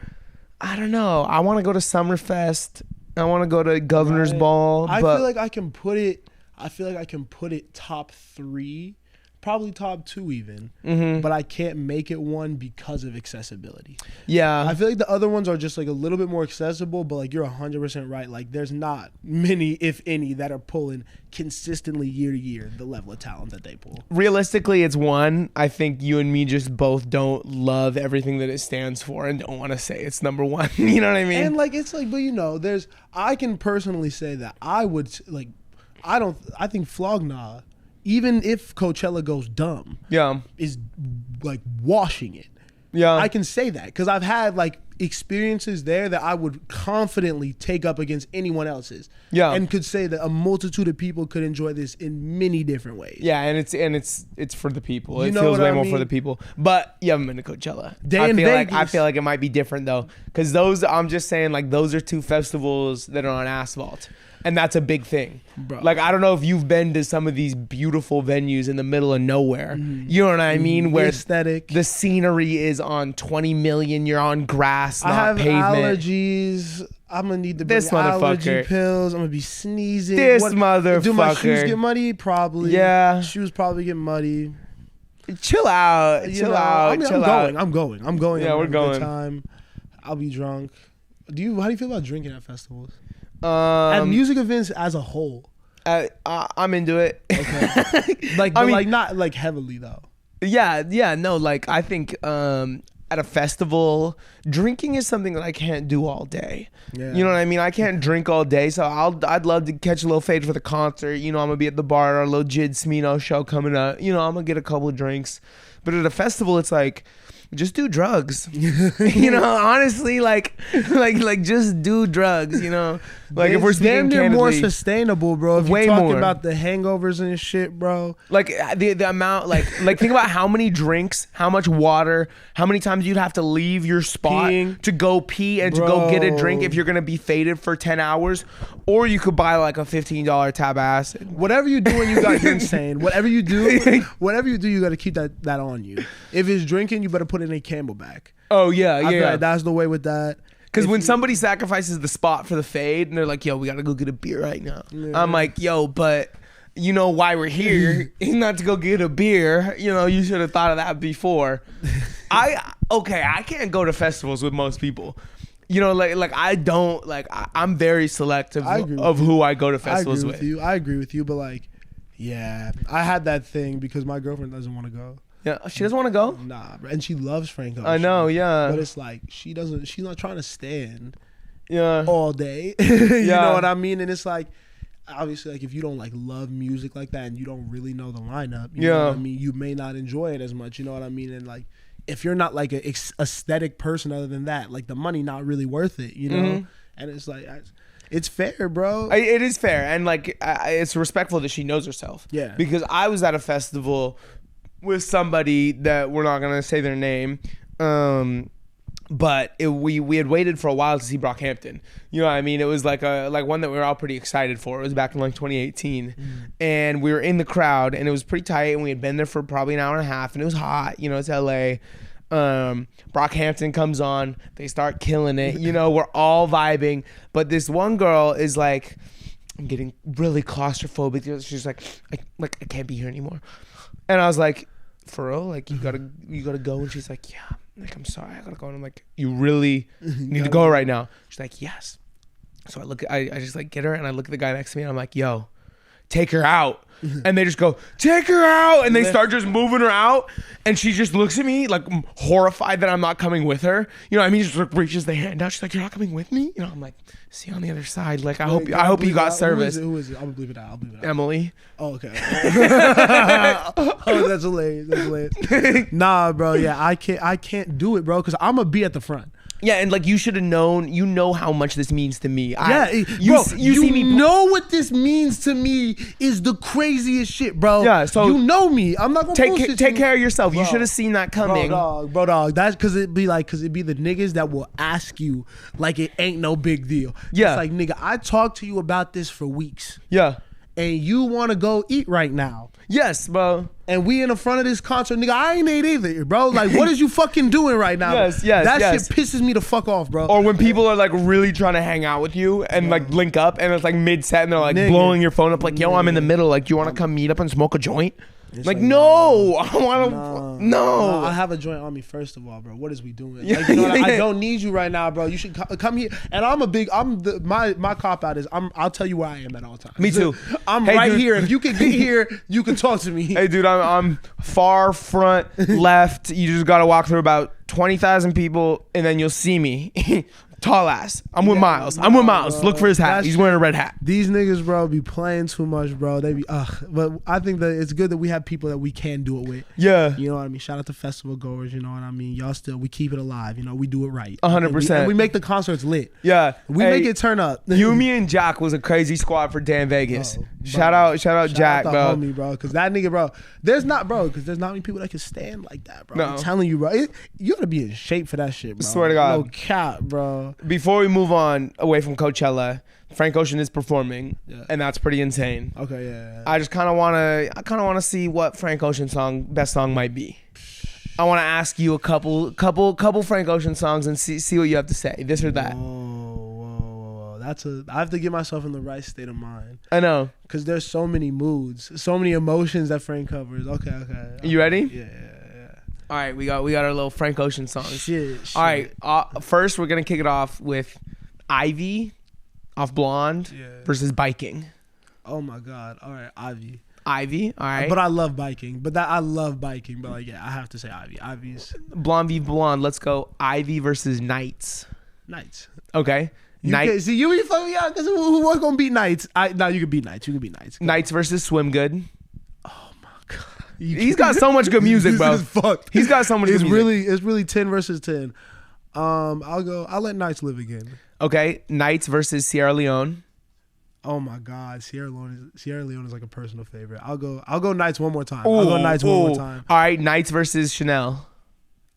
I don't know. I want to go to Summerfest. I want to go to Governor's Ball. I feel like I can put it top 3, probably top 2 even. Mm-hmm. But I can't make it one because of accessibility. Yeah. I feel like the other ones are just like a little bit more accessible, but like you're 100% right. Like there's not many, if any, that are pulling consistently year to year the level of talent that they pull. Realistically, it's one. I think you and me just both don't love everything that it stands for and don't want to say it's number one. You know what I mean? And like it's like, but you know, I can personally say that I think Flog Gnaw, even if Coachella goes dumb, is like washing it. Yeah, I can say that because I've had like experiences there that I would confidently take up against anyone else's. Yeah, and could say that a multitude of people could enjoy this in many different ways. Yeah, and it's for the people. It feels way more for the people. But you haven't been to Coachella. I feel like it might be different though, because those I'm just saying like those are 2 festivals that are on asphalt. And that's a big thing. Bro. Like, I don't know if you've been to some of these beautiful venues in the middle of nowhere. You know what I mean? Where aesthetic. The scenery is on 20 million. You're on grass, not pavement. I have allergies. I'm going to need to bring allergy pills. I'm going to be sneezing. Motherfucker. Do my shoes get muddy? Probably. Yeah. Shoes probably get muddy. Chill out. I'm going. Yeah, we're going. Good time. I'll be drunk. How do you feel about drinking at festivals? At music events as a whole, I'm into it. Okay, not like heavily though. Yeah, no. Like I think at a festival, drinking is something that I can't do all day. Yeah. You know what I mean? I can't drink all day, so I'd love to catch a little fade for the concert. You know, I'm gonna be at the bar at our little Jid Smino show coming up. You know, I'm gonna get a couple of drinks, but at a festival, it's like, just do drugs. You know, honestly, like just do drugs, you know? Like if we're speaking candidly, more sustainable, bro. If you're talking about the hangovers and shit, bro. Like the amount, like think about how many drinks, how much water, how many times you'd have to leave your spot to go pee and to go get a drink if you're gonna be faded for 10 hours. Or you could buy like a $15 tab acid. Whatever you do when you got, you're insane. Whatever you do, you gotta keep that on you. If it's drinking, you better put it in a Camelback. Oh yeah. I feel like that's the way with that. Because when somebody sacrifices the spot for the fade and they're like, yo, we gotta go get a beer right now. Yeah. I'm like, yo, but you know why we're here is not to go get a beer. You know, you should have thought of that before. I can't go to festivals with most people. You know, I'm very selective of who I go to festivals with. I agree with you, but like, yeah, I had that thing because my girlfriend doesn't want to go. Yeah, she doesn't want to go? Nah, bro. And she loves Frank Ocean. I know, yeah. But it's like, she's not trying to stand all day. You know what I mean? And it's like, obviously, like if you don't like love music like that and you don't really know the lineup, you know what I mean, you may not enjoy it as much. You know what I mean? And like if you're not like a aesthetic person other than that, like the money not really worth it. You know? And it's like. It's fair, bro. It is fair, and like it's respectful that she knows herself. Yeah. Because I was at a festival with somebody that we're not gonna say their name, but we had waited for a while to see Brockhampton. You know what I mean? It was like one that we were all pretty excited for. It was back in like 2018, and we were in the crowd, and it was pretty tight, and we had been there for probably an hour and a half, and it was hot. You know, it's LA. Brockhampton comes on, they start killing it, you know, we're all vibing, but this one girl is like, I'm getting really claustrophobic. She's like I can't be here anymore. And I was like, for real? Like you gotta go? And she's like, yeah, like I'm sorry, I gotta go. And I'm like, you really need to go right now? She's like, yes. So I just like get her, and I look at the guy next to me, and I'm like, yo, take her out. And they just go, take her out, and they start just moving her out, and she just looks at me like horrified that I'm not coming with her. You know what I mean? She just reaches the hand out. She's like, you're not coming with me? You know, I'm like, see you on the other side. Like, I hope you got service. Who is it? I'll believe it out. Emily. Oh, okay. Oh, that's hilarious. Nah, bro. Yeah, I can't do it, bro, because I'm gonna be at the front. Yeah, and like you should have known. You know how much this means to me. You see me. Know what this means to me is the craziest shit, bro. Yeah, so you know me. I'm not gonna take care of yourself. Bro, you should have seen that coming, bro, dog. That's because it'd be the niggas that will ask you like it ain't no big deal. Yeah, it's like, nigga, I talked to you about this for weeks. Yeah, and you want to go eat right now. Yes, bro. And we in the front of this concert, nigga. I ain't ate either, bro. Like, what is you fucking doing right now? Yes. That shit pisses me the fuck off, bro. Or when people are like really trying to hang out with you and like link up, and it's like mid set, and they're like blowing your phone up, like, yo, I'm in the middle. Like, do you want to come meet up and smoke a joint? Like, no, I want to. No, I have a joint on me. First of all, bro, what is we doing? Like, you know what I don't need you right now, bro. You should come here. And my cop out is I'll tell you where I am at all times. Me too. I'm right here. If you can get here, you can talk to me. Hey, dude, I'm far front left. You just gotta walk through about 20,000 people, and then you'll see me. Tall ass. I'm with Miles. Bro. Look for his hat. He's wearing a red hat. These niggas, bro, be playing too much, bro. They be but I think that it's good that we have people that we can do it with. Yeah. You know what I mean? Shout out to festival goers, you know what I mean? Y'all we keep it alive. You know, we do it right. 100%. And we make the concerts lit. Yeah. We make it turn up. You, me, and Jack was a crazy squad for Dan Vegas. Shout out Jack, bro. Homie, bro. Because that nigga, bro, there's not many people that can stand like that, bro. No. I'm telling you, bro. You gotta be in shape for that shit, bro. I swear to God. No cap, bro. Before we move on away from Coachella, Frank Ocean is performing, and that's pretty insane. Okay, yeah. I just kind of want to see what Frank Ocean best song might be. I want to ask you a couple Frank Ocean songs and see what you have to say, this or that. Whoa. I have to get myself in the right state of mind. I know. Because there's so many moods, so many emotions that Frank covers. Okay. You ready? Yeah. All right, we got our little Frank Ocean songs. Shit. All right, first we're gonna kick it off with Ivy off Blonde versus Biking. Oh my God! All right, Ivy. All right. But I love biking. But I like, I have to say Ivy. Ivy's Blonde v Blonde. Let's go. Ivy versus Knights. Okay. See, you be fucking young because who's gonna beat Knights? No, you can beat Knights. Knights versus Swim Good. Oh my God. He's got so much good music, bro. He's got so much good music. It's really 10 versus 10. I'll let Knights live again. Okay. Knights versus Sierra Leone. Oh my God, Sierra Leone is like a personal favorite. I'll go Knights one more time. I'll go Knights one more time. All right, Knights versus Chanel.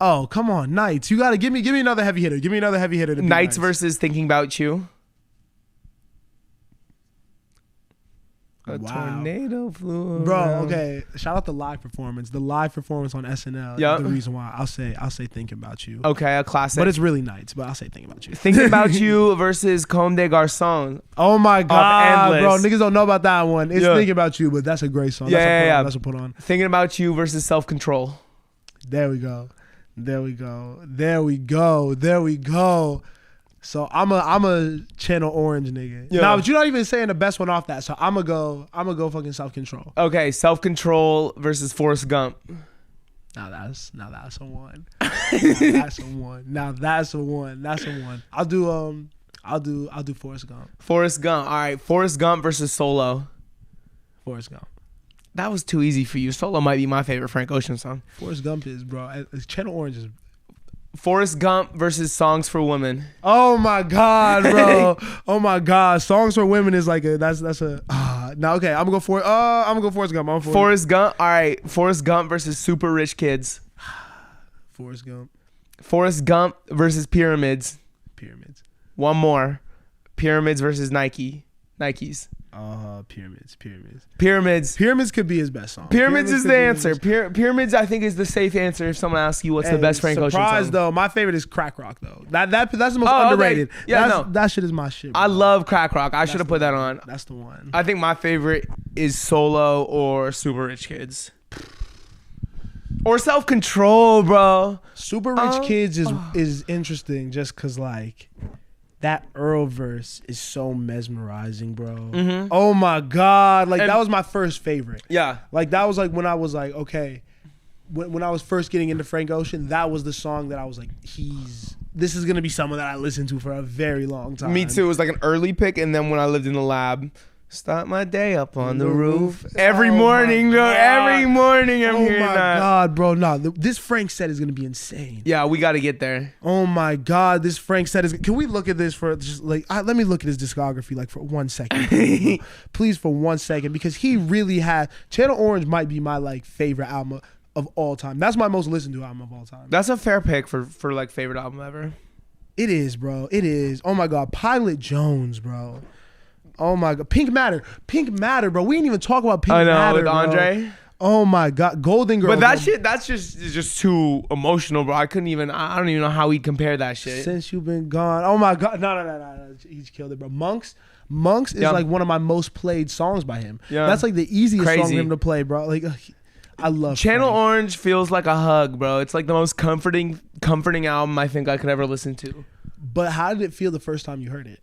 Oh, come on, Knights. You gotta give me another heavy hitter. Give me another heavy hitter. Knights versus Thinking About You. A tornado flew bro around. Okay, shout out the live performance on SNL. Yep. The reason why I'll say Thinking About You. Okay, a classic, but it's really Knights, but I'll say Thinking About You. Thinking About You versus Comme des Garçons. Oh my God, bro, Endless. niggas don't know about that one. It's Thinking About You, but that's a great song. That's a put on. Thinking About You versus Self Control. There we go. So I'm a Channel Orange nigga. Yeah. Nah, but you're not even saying the best one off that. So I'm gonna go fucking Self Control. Okay, Self Control versus Forrest Gump. Now that's a one. Now that's a one. I'll do I'll do Forrest Gump. Forrest Gump. All right, Forrest Gump versus Solo. Forrest Gump. That was too easy for you. Solo might be my favorite Frank Ocean song. Forrest Gump is, bro. Channel Orange is. Forrest Gump versus Songs for Women. Oh my God, bro. Oh my God. Songs for Women is like that's a. Now okay, I'm gonna go for Forrest Gump. I'm for Forrest Gump. All right, Forrest Gump versus Super Rich Kids. Forrest Gump. Forrest Gump versus Pyramids. Pyramids. One more. Pyramids versus Nikes. Pyramids. Pyramids could be his best song. Pyramids is the answer. Pyramids, I think, is the safe answer if someone asks you what's the best Frank Ocean song. Surprise though, my favorite is Crack Rock though. That's the most underrated. Okay. Yeah, that shit is my shit, bro. I love Crack Rock. I should have put that on. That's the one. I think my favorite is Solo or Super Rich Kids. Or Self Control, bro. Super Rich Kids is interesting just cause like that Earl verse is so mesmerizing, bro. Mm-hmm. Oh my God. Like that was my first favorite. Yeah. Like that was like when I was like, okay, when I was first getting into Frank Ocean, that was the song that I was like, this is gonna be someone that I listened to for a very long time. Me too. It was like an early pick, and then when I lived in the lab, start my day up on the roof. Every morning, bro. Every morning I'm hearing that. Oh my God, bro. No, this Frank set is gonna be insane. Yeah, we got to get there. Oh my God, this Frank set is. Can we look at this for just like? Let me look at his discography like for 1 second, please, for 1 second, because he really had. Channel Orange might be my like favorite album of all time. That's my most listened to album of all time. That's a fair pick for like favorite album ever. It is, bro. It is. Oh my God, Pilot Jones, bro. Oh my God, Pink Matter, bro. We didn't even talk about Pink Matter. I know, with bro. Andre. Oh my God, Golden Girl. But that shit, that's just too emotional, bro. I don't even know how we'd compare that shit. Since You've Been Gone. Oh my God, no. He's killed it, bro. Monks is like one of my most played songs by him. Yeah. That's like the easiest song for him to play, bro. Like, I love Channel Orange feels like a hug, bro. It's like the most comforting album I think I could ever listen to. But how did it feel the first time you heard it?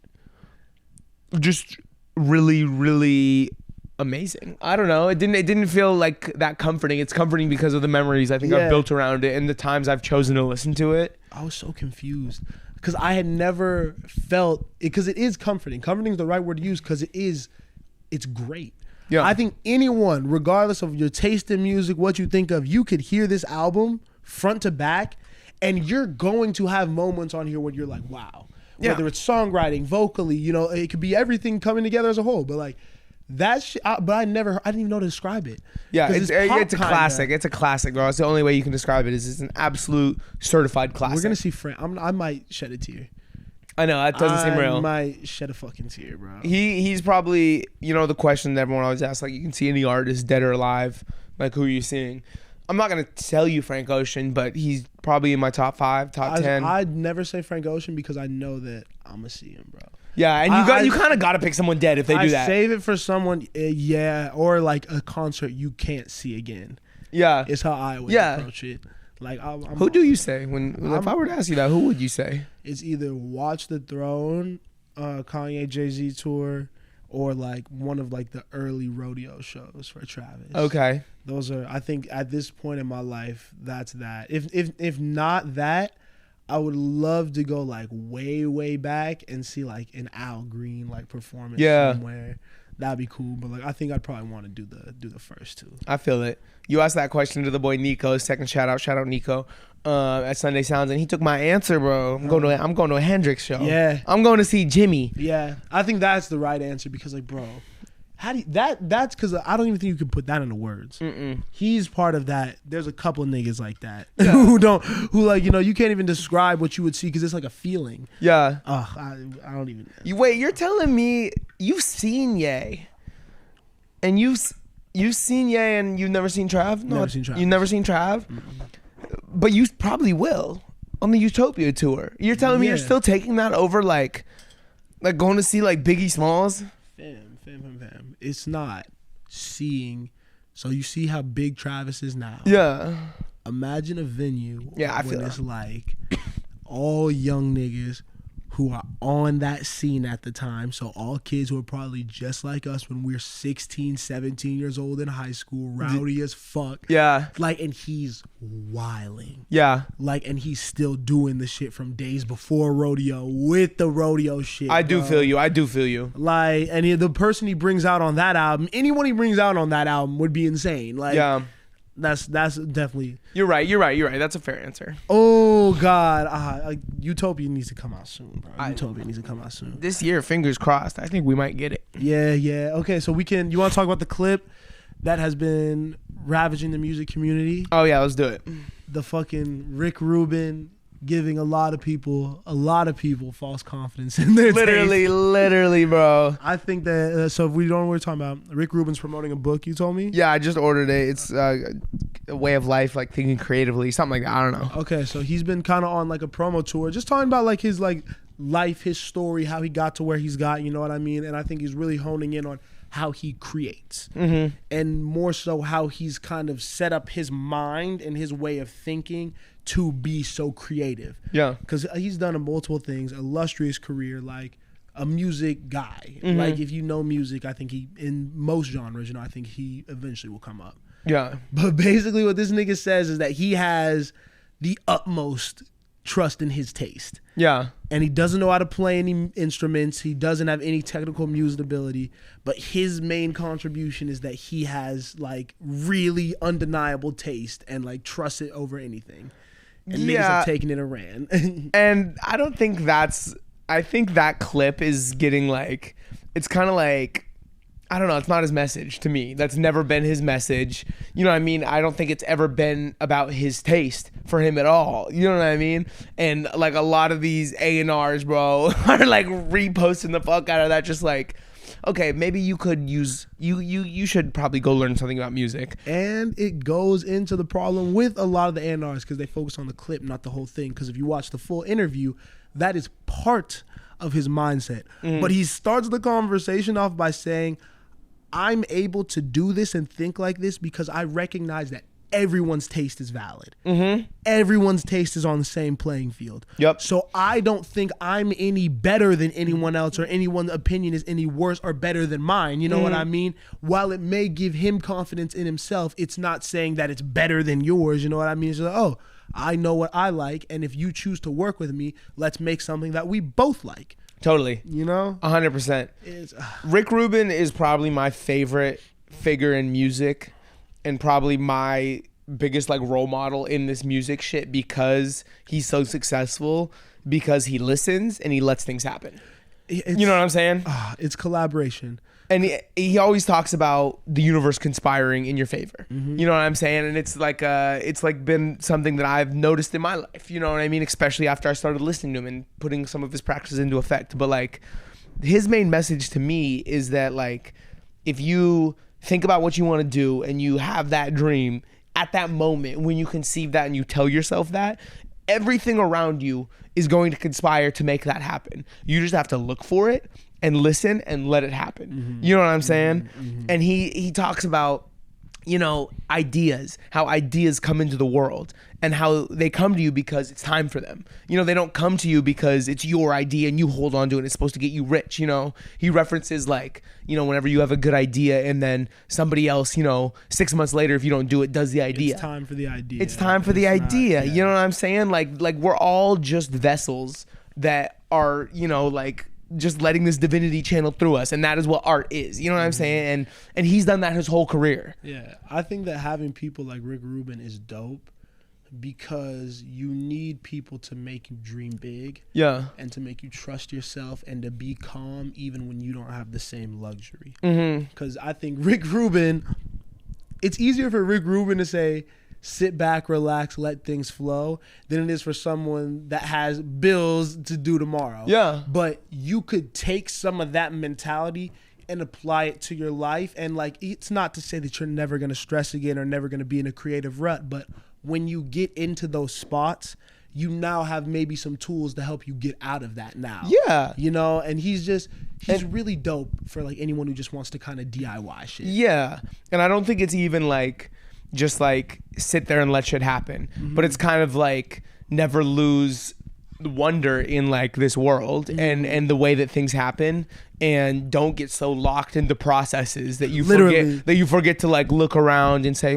Just really, really amazing. I don't know. It didn't feel like that comforting. It's comforting because of the memories I think I've built around it and the times I've chosen to listen to it. I was so confused because I had never felt it, because it is comforting. Comforting is the right word to use because it's great. Yeah. I think anyone, regardless of your taste in music, what you think of, you could hear this album front to back and you're going to have moments on here where you're like, wow. Yeah. Whether it's songwriting, vocally, it could be everything coming together as a whole. But like that shit, but I didn't even know to describe it. Yeah, it's a classic. It's a classic, bro. It's the only way you can describe it. It's an absolute certified classic. We're gonna see Frank. I might shed a tear. I know, that doesn't seem real. I might shed a fucking tear, bro. He's probably, the question that everyone always asks, like, you can see any artist dead or alive, like, who are you seeing? I'm not going to tell you Frank Ocean, but he's probably in my top 5, top 10. I'd never say Frank Ocean because I know that I'm going to see him, bro. Yeah, and you kind of got to pick someone dead if they do that. I save it for someone, or like a concert you can't see again. Yeah. It's how I would approach it. Like, who do you say? If I were to ask you that, who would you say? It's either Watch the Throne, Kanye Jay-Z tour, or like one of like the early rodeo shows for Travis. Okay. Those are, I think at this point in my life, that's that. If not that, I would love to go like way back and see like an Al Green like performance somewhere. That'd be cool. But like I think I'd probably want to do the first two. I feel it. You asked that question to the boy Nico. Second shout out Nico at Sunday Sounds, and he took my answer, bro. I'm going to a Hendrix show. Yeah. I'm going to see Jimmy. Yeah. I think that's the right answer because like, bro, how do you, that's because I don't even think you can put that into words. He's part of that. There's a couple of niggas like that who like, you can't even describe what you would see because it's like a feeling. Yeah. I don't even. Wait, you're telling me you've seen Ye, and you've seen Ye and you've never seen Trav? No, never seen Trav. You've never seen Trav? But you probably will on the Utopia tour. You're telling me you're still taking that over like going to see like Biggie Smalls? Fam. It's not seeing. So you see how big Travis is now. Yeah. Imagine a venue when it's like all young niggas who are on that scene at the time. So all kids who are probably just like us when we're 16, 17 years old in high school, rowdy as fuck. Yeah. Like, and he's wilding. Yeah. Like, and he's still doing the shit from days before rodeo with the rodeo shit. I do feel you. I do feel you. Like, and the person he brings out on that album, anyone he brings out on that album would be insane. Like, Yeah. That's definitely. You're right. That's a fair answer. Oh God, Utopia needs to come out soon, bro. Utopia needs to come out soon. This year, fingers crossed. I think we might get it. Yeah. Okay, so you want to talk about the clip that has been ravaging the music community? Oh yeah, let's do it. The fucking Rick Rubin giving a lot of people false confidence in their taste. Literally, bro. I think that so if we don't know what we're talking about, Rick Rubin's promoting a book. You told me. Yeah, I just ordered it. It's a way of life, like thinking creatively, something like that. I don't know. Okay, so he's been kind of on like a promo tour, just talking about like his like life, his story, how he got to where he's got. You know what I mean? And I think he's really honing in on how he creates, and more so how he's kind of set up his mind and his way of thinking to be so creative. Yeah, because he's done multiple things, illustrious career, like a music guy. Like if you know music, I think he, in most genres, I think he eventually will come up. Yeah. But basically what this nigga says is that he has the utmost trust in his taste. Yeah. And he doesn't know how to play any instruments. He doesn't have any technical music ability. But his main contribution is that he has like really undeniable taste and like trusts it over anything. And niggas have taken it and ran. And I don't think I think that clip is getting like, it's kind of like, I don't know, it's not his message to me. That's never been his message. You know what I mean? I don't think it's ever been about his taste for him at all. You know what I mean? And like a lot of these A&Rs, bro, are like reposting the fuck out of that, just like, okay, maybe you could use, you should probably go learn something about music. And it goes into the problem with a lot of the A&Rs because they focus on the clip, not the whole thing. Because if you watch the full interview, that is part of his mindset. But he starts the conversation off by saying, I'm able to do this and think like this because I recognize that everyone's taste is valid. Everyone's taste is on the same playing field. Yep. So I don't think I'm any better than anyone else or anyone's opinion is any worse or better than mine. You know what I mean? While it may give him confidence in himself, it's not saying that it's better than yours. You know what I mean? It's like, oh, I know what I like, and if you choose to work with me, let's make something that we both like. Totally. You know? 100%. Rick Rubin is probably my favorite figure in music and probably my biggest like role model in this music shit because he's so successful, because he listens and he lets things happen. You know what I'm saying? It's collaboration. And he always talks about the universe conspiring in your favor. You know what I'm saying? And it's like been something that I've noticed in my life. You know what I mean? Especially after I started listening to him and putting some of his practices into effect. But like his main message to me is that like if you think about what you want to do and you have that dream at that moment when you conceive that and you tell yourself that, everything around you is going to conspire to make that happen. You just have to look for it and listen and let it happen. You know what I'm saying? And he talks about, you know, ideas, how ideas come into the world and how they come to you because it's time for them. You know, they don't come to you because it's your idea and you hold on to it and it's supposed to get you rich. You know, he references like, you know, whenever you have a good idea and then somebody else, you know, 6 months later, if you don't do it, does the idea. It's time for the idea. It's time for the idea. You know what I'm saying? Like we're all just vessels that are, you know, like just letting this divinity channel through us, and that is what art is. You know what I'm saying? And he's done that his whole career. Yeah, I think that having people like Rick Rubin is dope because you need people to make you dream big. Yeah. And to make you trust yourself and to be calm even when you don't have the same luxury. Because I think Rick Rubin, it's easier for Rick Rubin to say, sit back, relax, let things flow, than it is for someone that has bills to do tomorrow. Yeah. But you could take some of that mentality and apply it to your life. And like, it's not to say that you're never going to stress again or never going to be in a creative rut. But when you get into those spots, you now have maybe some tools to help you get out of that now. Yeah. You know, and he's really dope for like anyone who just wants to kind of DIY shit. Yeah. And I don't think it's even like, just like sit there and let shit happen. But it's kind of like never lose wonder in like this world and the way that things happen, and don't get so locked into processes that you forget to like look around and say,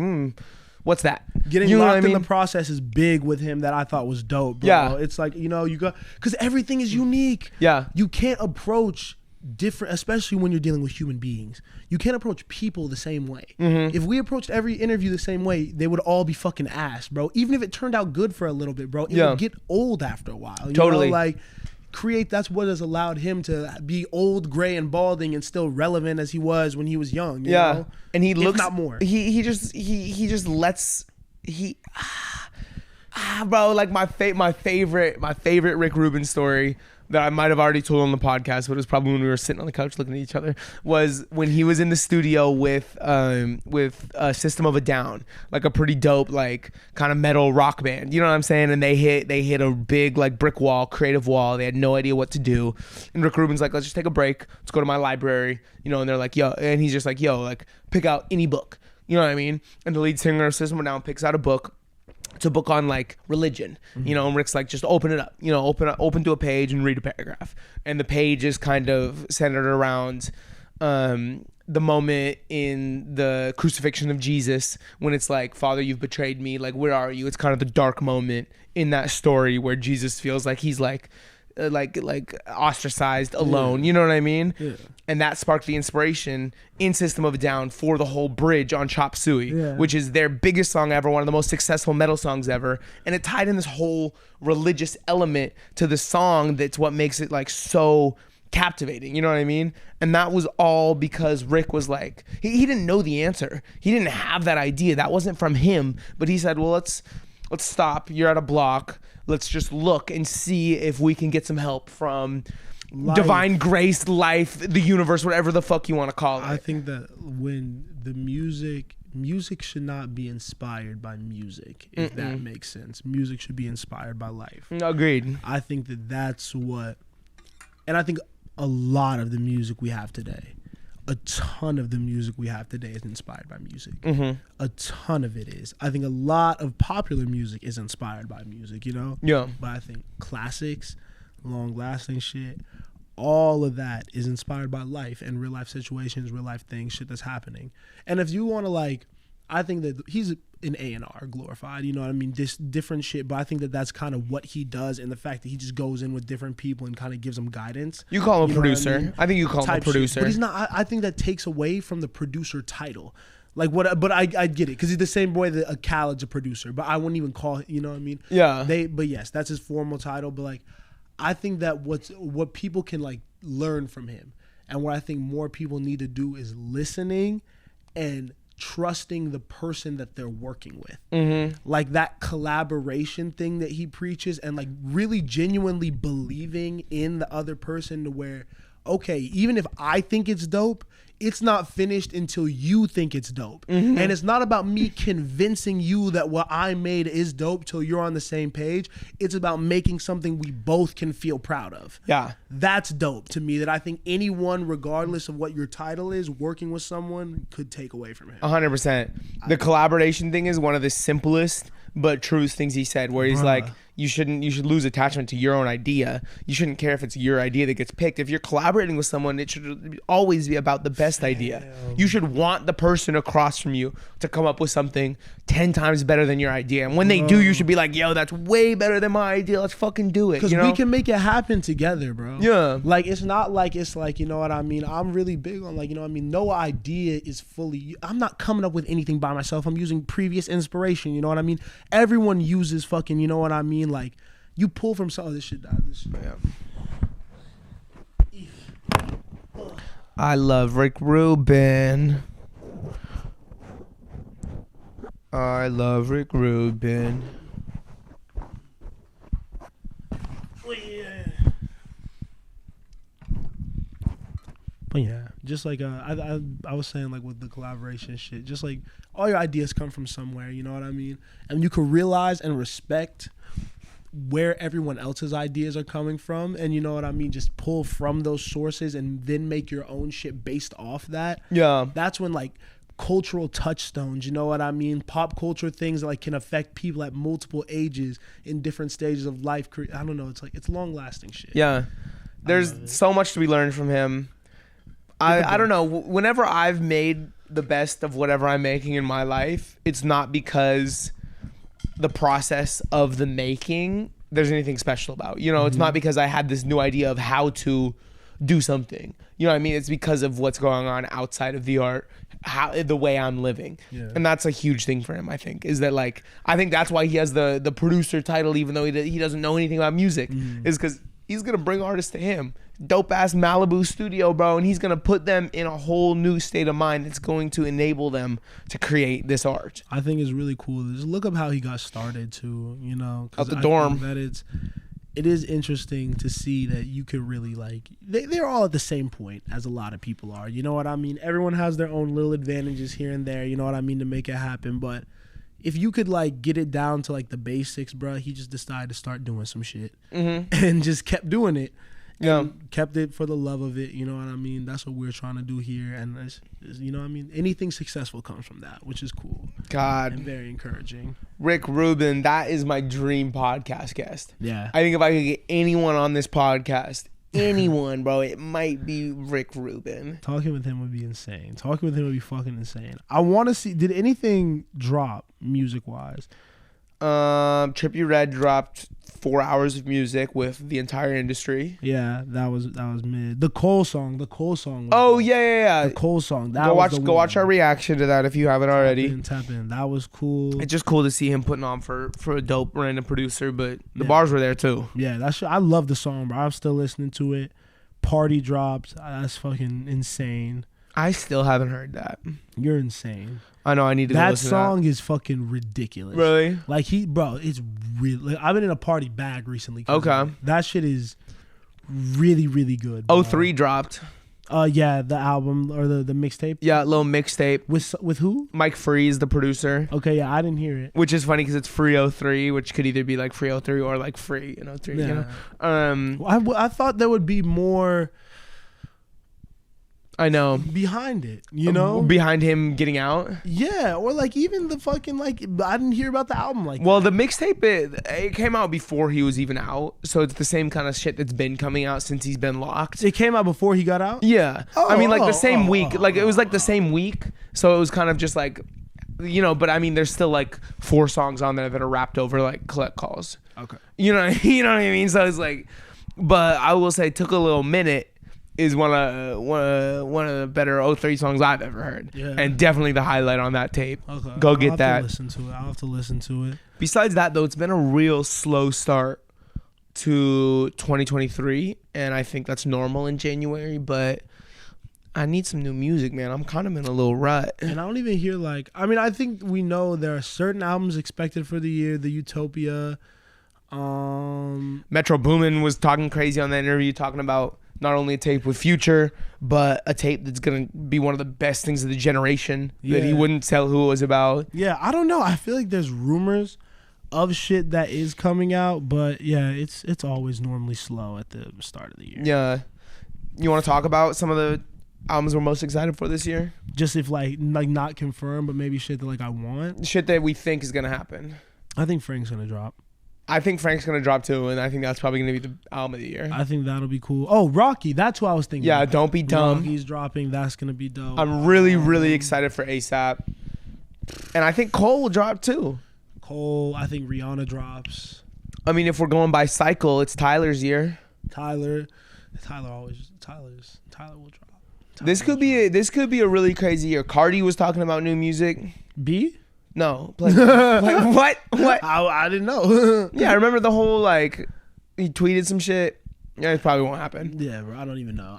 what's that? Getting locked in the process is big with him that I thought was dope, bro. Yeah. It's like, you got, because everything is unique. Yeah. You can't approach different, especially when you're dealing with human beings. You can't approach people the same way. If we approached every interview the same way, they would all be fucking ass, bro. Even if it turned out good for a little bit, bro, it would get old after a while. You know? Like, that's what has allowed him to be old, gray, and balding and still relevant as he was when he was young. You know? And he looks, if not more. He just lets, bro, like my favorite Rick Rubin story that I might have already told on the podcast, but it was probably when we were sitting on the couch looking at each other, was when he was in the studio with System of a Down, like a pretty dope, like kind of metal rock band. You know what I'm saying? And they hit a big like brick wall, creative wall. They had no idea what to do. And Rick Rubin's like, let's just take a break. Let's go to my library. You know, and they're like, yo, and he's just like, yo, like pick out any book. You know what I mean? And the lead singer of System of a Down picks out a book. It's a book on like religion, you know, and Rick's like, just open it up, you know, open to a page and read a paragraph. And the page is kind of centered around the moment in the crucifixion of Jesus when it's like, Father, you've betrayed me. Like, where are you? It's kind of the dark moment in that story where Jesus feels like he's like ostracized, alone. You know what I mean? Yeah. And that sparked the inspiration in System of a Down for the whole bridge on Chop Suey, which is their biggest song ever, one of the most successful metal songs ever. And it tied in this whole religious element to the song that's what makes it like so captivating. You know what I mean? And that was all because Rick was like, he didn't know the answer. He didn't have that idea. That wasn't from him. But he said, well, let's stop. You're at a block. Let's just look and see if we can get some help from divine grace, life, the universe, whatever the fuck you want to call it. I think that when the music should not be inspired by music, if that makes sense. Music should be inspired by life. Agreed. I think that's what, and I think a lot of the music we have today, a ton of the music we have today is inspired by music. A ton of it is. I think a lot of popular music is inspired by music, you know? Yeah. But I think classics, long-lasting shit, all of that is inspired by life and real-life situations, real-life things, shit that's happening. And if you want to, like, I think that he's an A&R glorified, you know what I mean? This different shit, but I think that that's kind of what he does, and the fact that he just goes in with different people and kind of gives them guidance. You call him a producer. I think you call him a producer. Shit. But he's not. I think that takes away from the producer title. Like what? But I get it, because he's the same way that a Khaled's a producer, but I wouldn't even call it. You know what I mean? Yeah. But yes, that's his formal title. But like, I think that what people can like learn from him, and what I think more people need to do is listening and trusting the person that they're working with. Like that collaboration thing that he preaches, and like really genuinely believing in the other person to where, okay, even if I think it's dope, it's not finished until you think it's dope. And it's not about me convincing you that what I made is dope till you're on the same page. It's about making something we both can feel proud of. Yeah. That's dope to me, that I think anyone, regardless of what your title is, working with someone could take away from him. 100%. The collaboration thing is one of the simplest but truest things he said, where he's like, you should lose attachment to your own idea. You shouldn't care if it's your idea that gets picked. If you're collaborating with someone, it should always be about the best idea. You should want the person across from you to come up with something 10 times better than your idea. And when they do, you should be like, yo, that's way better than my idea. Let's fucking do it. Because we can make it happen together, bro. Yeah. Like, it's not like, it's like, you know what I mean? I'm really big on, like, you know what I mean? No idea is fully, I'm not coming up with anything by myself. I'm using previous inspiration. You know what I mean? Everyone uses fucking, you know what I mean? Like, you pull from some of this shit down. Yeah. I love Rick Rubin. I love Rick Rubin. But yeah, just like I was saying, like with the collaboration shit, just like all your ideas come from somewhere, you know what I mean? And you can realize and respect where everyone else's ideas are coming from, and you know what I mean, just pull from those sources and then make your own shit based off that. Yeah. That's when like cultural touchstones, you know what I mean? Pop culture things that like can affect people at multiple ages in different stages of life. I don't know. It's like, it's long lasting shit. Yeah. There's so much to be learned from him. I don't know. Whenever I've made the best of whatever I'm making in my life, it's not because the process of the making there's anything special about. You know, it's not because I had this new idea of how to do something. You know what I mean? It's because of what's going on outside of the art, the way I'm living. Yeah. And that's a huge thing for him, I think, is that like, I think that's why he has the producer title, even though he doesn't know anything about music, is because he's going to bring artists to him. Dope ass Malibu studio, bro, and he's gonna put them in a whole new state of mind. It's going to enable them to create this art. I think it's really cool. Just look up how he got started too. You know, at the dorm. That it is interesting to see that you could really like. They're all at the same point as a lot of people are. You know what I mean? Everyone has their own little advantages here and there. You know what I mean, to make it happen. But if you could like get it down to like the basics, bro, he just decided to start doing some shit and just kept doing it. Yeah, kept it for the love of it. You know what I mean? That's what we're trying to do here, and it's, you know what I mean. Anything successful comes from that, which is cool. God, and very encouraging. Rick Rubin, that is my dream podcast guest. Yeah, I think if I could get anyone on this podcast, anyone, bro, it might be Rick Rubin. Talking with him would be insane. Talking with him would be fucking insane. I want to see. Did anything drop music wise? Trippie Redd dropped 4 hours of music with the entire industry. Yeah, that was mid. The Cole song. Oh yeah. The Cole song. Go watch our reaction to that if you haven't already. Tap in. That was cool. It's just cool to see him putting on for a dope random producer, but the bars were there too. Yeah, I love the song, bro. I'm still listening to it. Party drops. That's fucking insane. I still haven't heard that. You're insane. I know. I need to go listen to that. That song is fucking ridiculous. Really? Like it's really. Like, I've been in a party bag recently. Okay. That shit is really, really good. Bro. 03 dropped. Yeah, the album or the mixtape. Yeah, little mixtape. With who? Mike Freeze, the producer. Okay, yeah, I didn't hear it. Which is funny because it's Free 03, which could either be like Free 03 or like Free 03. Yeah. You know? I thought there would be more. I know. Behind it, you know? Behind him getting out? Yeah, or like even the fucking like, I didn't hear about the album like well, that. The mixtape, it came out before he was even out, so it's the same kind of shit that's been coming out since he's been locked. It came out before he got out? Yeah. I mean, like the same week. Like it was like the same week, so it was kind of just like, you know, but I mean, there's still like 4 songs on there that are wrapped over like collect calls. Okay. You know what I mean? So it's like, but I will say, took a little minute. Is one of the better 03 songs I've ever heard. Yeah. And definitely the highlight on that tape. Okay. Go get that. I'll have to listen to it. Besides that, though, it's been a real slow start to 2023, and I think that's normal in January, but I need some new music, man. I'm kind of in a little rut. And I don't even hear like, I mean, I think we know there are certain albums expected for the year, the Utopia. Metro Boomin was talking crazy on that interview, talking about not only a tape with Future, but a tape that's going to be one of the best things of the generation that he wouldn't tell who it was about. Yeah, I don't know. I feel like there's rumors of shit that is coming out, but yeah, it's always normally slow at the start of the year. Yeah. You want to talk about some of the albums we're most excited for this year? Just if like not confirmed, but maybe shit that like I want. Shit that we think is going to happen. I think Frank's going to drop. I think Frank's going to drop too, and I think that's probably going to be the album of the year. I think that'll be cool. Oh, Rocky. That's what I was thinking. Yeah, about. Don't Be Dumb. Rocky's dropping. That's going to be dope. I'm really, really excited for ASAP. And I think Cole will drop too. Cole, I think Rihanna drops. I mean, if we're going by cycle, it's Tyler's year. Tyler will drop. This could be a really crazy year. Cardi was talking about new music. B? No, like what? I didn't know. Yeah, I remember the whole like he tweeted some shit. Yeah, it probably won't happen. Yeah, bro, I don't even know.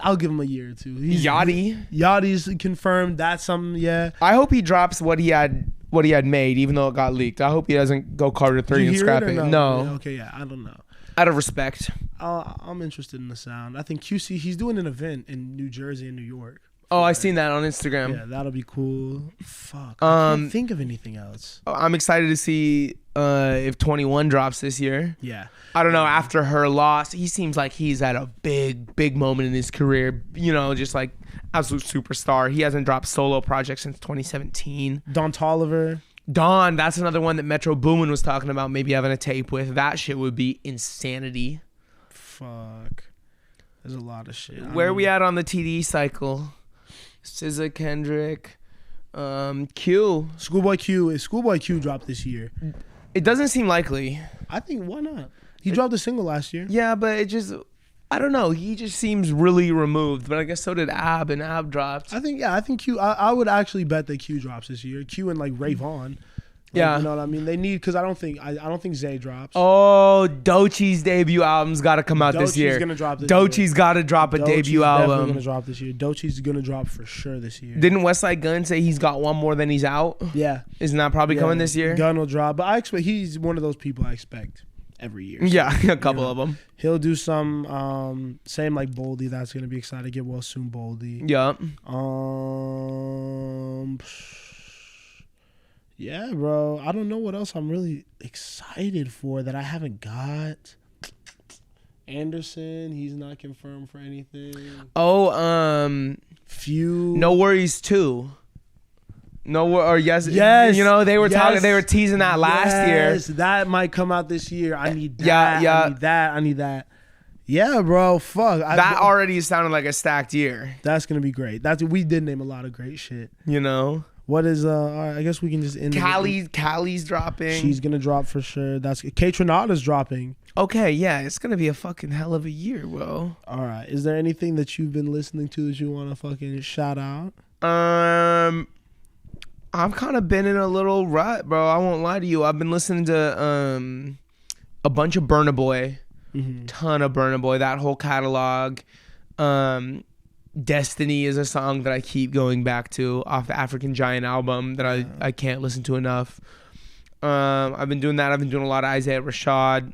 I'll give him a year or two. Yachty's confirmed. That's something. Yeah. I hope he drops what he had made, even though it got leaked. I hope he doesn't go Carter 3 and scrap it. No. Okay, yeah, I don't know. Out of respect. I'm interested in the sound. I think QC. He's doing an event in New Jersey and New York. Oh, I seen that on Instagram. Yeah, that'll be cool. Fuck. I can't think of anything else. I'm excited to see if 21 drops this year. Yeah. I don't know. After her loss, he seems like he's at a big moment in his career. You know, just like absolute superstar. He hasn't dropped solo projects since 2017. Don Toliver. Dawn, that's another one that Metro Boomin was talking about maybe having a tape with. That shit would be insanity. Fuck. There's a lot of shit. Where are we at on the TD cycle? SZA, Kendrick, Q. Schoolboy Q dropped this year. It doesn't seem likely. I think, why not? He dropped a single last year. Yeah, but it just, I don't know. He just seems really removed. But I guess so did Ab, and Ab dropped. I think Q. I would actually bet that Q drops this year. Q and like Ray Vaughn. Yeah, you know what I mean. They need, because I don't think Zay drops. Oh, Doechie's debut album's got to come out this year. Doechie's gonna drop this Doechie's got to drop a debut album. Definitely gonna drop this year. Doechie's gonna drop for sure this year. Didn't Westside Gunn say he's got one more than he's out? Yeah, isn't that probably coming this year? Gunn will drop, but I expect he's one of those people I expect every year. So, yeah, a couple of them. He'll do some same like Boldy. That's gonna be exciting. Get well soon, Boldy. Yeah. Yeah, bro. I don't know what else I'm really excited for that I haven't got. Anderson, he's not confirmed for anything. Oh, Few. No Worries too. Yes. You know, they were talking. They were teasing that last year. Yes, that might come out this year. I need that. Yeah. I need that. Yeah, bro. Fuck. That already sounded like a stacked year. That's gonna be great. We did name a lot of great shit. You know. What is all right, I guess we can just end. Callie's dropping. She's gonna drop for sure. That's Kate Renata's dropping. Okay, yeah, it's gonna be a fucking hell of a year, bro. All right. Is there anything that you've been listening to that you want to fucking shout out? I've kind of been in a little rut, bro. I won't lie to you. I've been listening to a bunch of Burna Boy, ton of Burna Boy. That whole catalog. Destiny is a song that I keep going back to off the African Giant album that I can't listen to enough. I've been doing that. I've been doing a lot of Isaiah Rashad.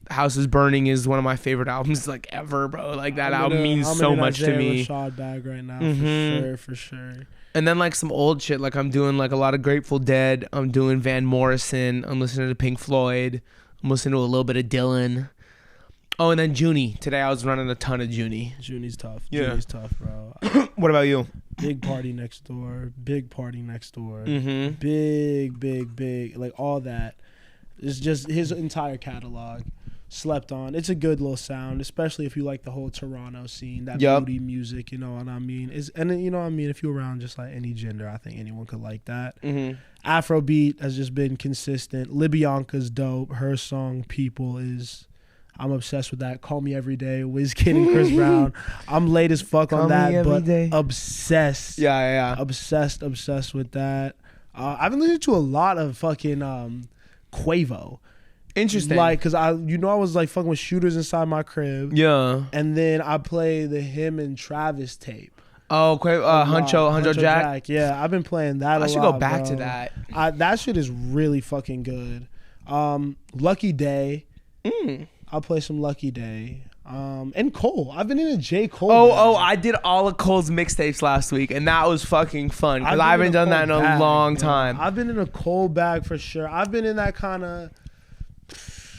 House is Burning is one of my favorite albums like ever, bro. Like that album means so much to me. Rashad bag right now, for sure. And then like some old shit, like I'm doing like a lot of Grateful Dead. I'm doing Van Morrison. I'm listening to Pink Floyd. I'm listening to a little bit of Dylan. Oh, and then Junie. Today I was running a ton of Junie. Junie's tough. Yeah. Junie's tough, bro. What about you? Big Party Next Door. Big. Like all that. It's just his entire catalog. Slept on. It's a good little sound, especially if you like the whole Toronto scene, that booty music, you know what I mean? And you know what I mean, if you're around just like any gender, I think anyone could like that. Afrobeat has just been consistent. Libyanka's dope. Her song People is, I'm obsessed with that. Call Me Every Day, Wizkid and Chris Brown. I'm late as fuck on that, but obsessed. Yeah. Obsessed with that. I've been listening to a lot of fucking Quavo. Interesting. Like, cause I was like fucking with Shooters Inside My Crib. Yeah. And then I play the him and Travis tape. Oh, Huncho Jack. Yeah, I've been playing that. I should go back to that. That shit is really fucking good. Lucky Day. I'll play some Lucky Day. And Cole. I've been in a J. Cole. Oh, I did all of Cole's mixtapes last week, and that was fucking fun because I haven't done that in a long time. I've been in a Cole bag for sure. I've been in that kind of.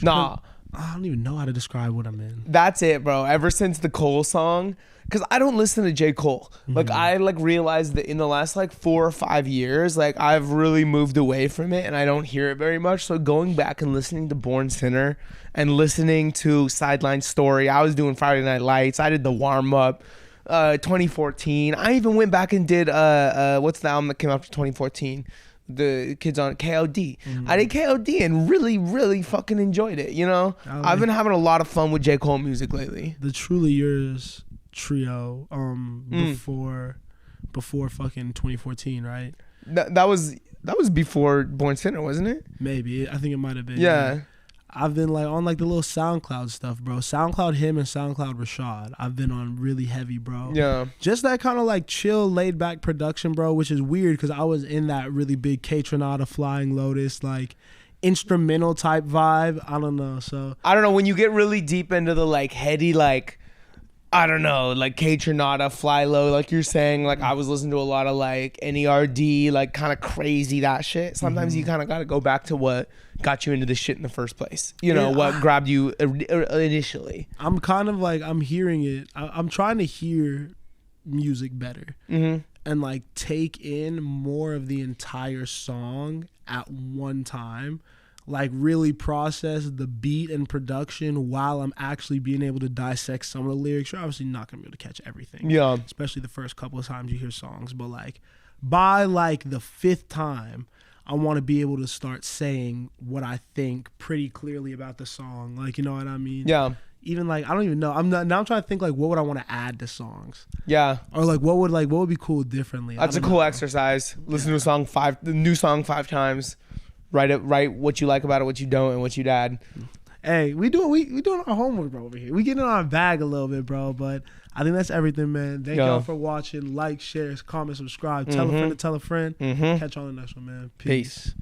Nah. I don't even know how to describe what I'm in. That's it, bro. Ever since the Cole song, because I don't listen to J. Cole. Like, I realized that in the last 4 or 5 years, I've really moved away from it and I don't hear it very much. So going back and listening to Born Sinner and listening to Sideline Story, I was doing Friday Night Lights. I did the warm up. 2014. I even went back and did what's the album that came out for 2014? The kids on KOD. I did KOD and really, really fucking enjoyed it. You know, I've been having a lot of fun with J. Cole music lately. The Truly Yours trio before fucking 2014, right? That was before Born Sinner, wasn't it? Maybe. I think it might have been. Yeah. I've been on the little SoundCloud stuff, bro. SoundCloud him and SoundCloud Rashad. I've been on really heavy, bro. Yeah. Just that kind of chill, laid back production, bro, which is weird because I was in that really big Kate Renata Flying Lotus, instrumental type vibe. I don't know. So I don't know, when you get really deep into the heady, I don't know, Kate Renata, Fly Low, like you're saying, I was listening to a lot of NERD, kind of crazy, that shit. Sometimes you kind of got to go back to what got you into this shit in the first place. You know, what grabbed you initially. I'm kind of I'm hearing it. I'm trying to hear music better and like take in more of the entire song at one time, like really process the beat and production while I'm actually being able to dissect some of the lyrics. You're obviously not gonna be able to catch everything, especially the first couple of times you hear songs, but like by like the fifth time I want to be able to start saying what I think pretty clearly about the song, like, you know what I mean? Even like I don't even know. I'm trying to think like what would I want to add to songs? Or like what would be cool differently? That's a cool exercise. Listen to the new song 5 times. Write what you like about it, what you don't, and what you'd add. Hey, we doing our homework, bro, over here. We getting in our bag a little bit, bro. But I think that's everything, man. Thank y'all for watching. Like, share, comment, subscribe. Tell a friend to tell a friend. Catch you on the next one, man. Peace.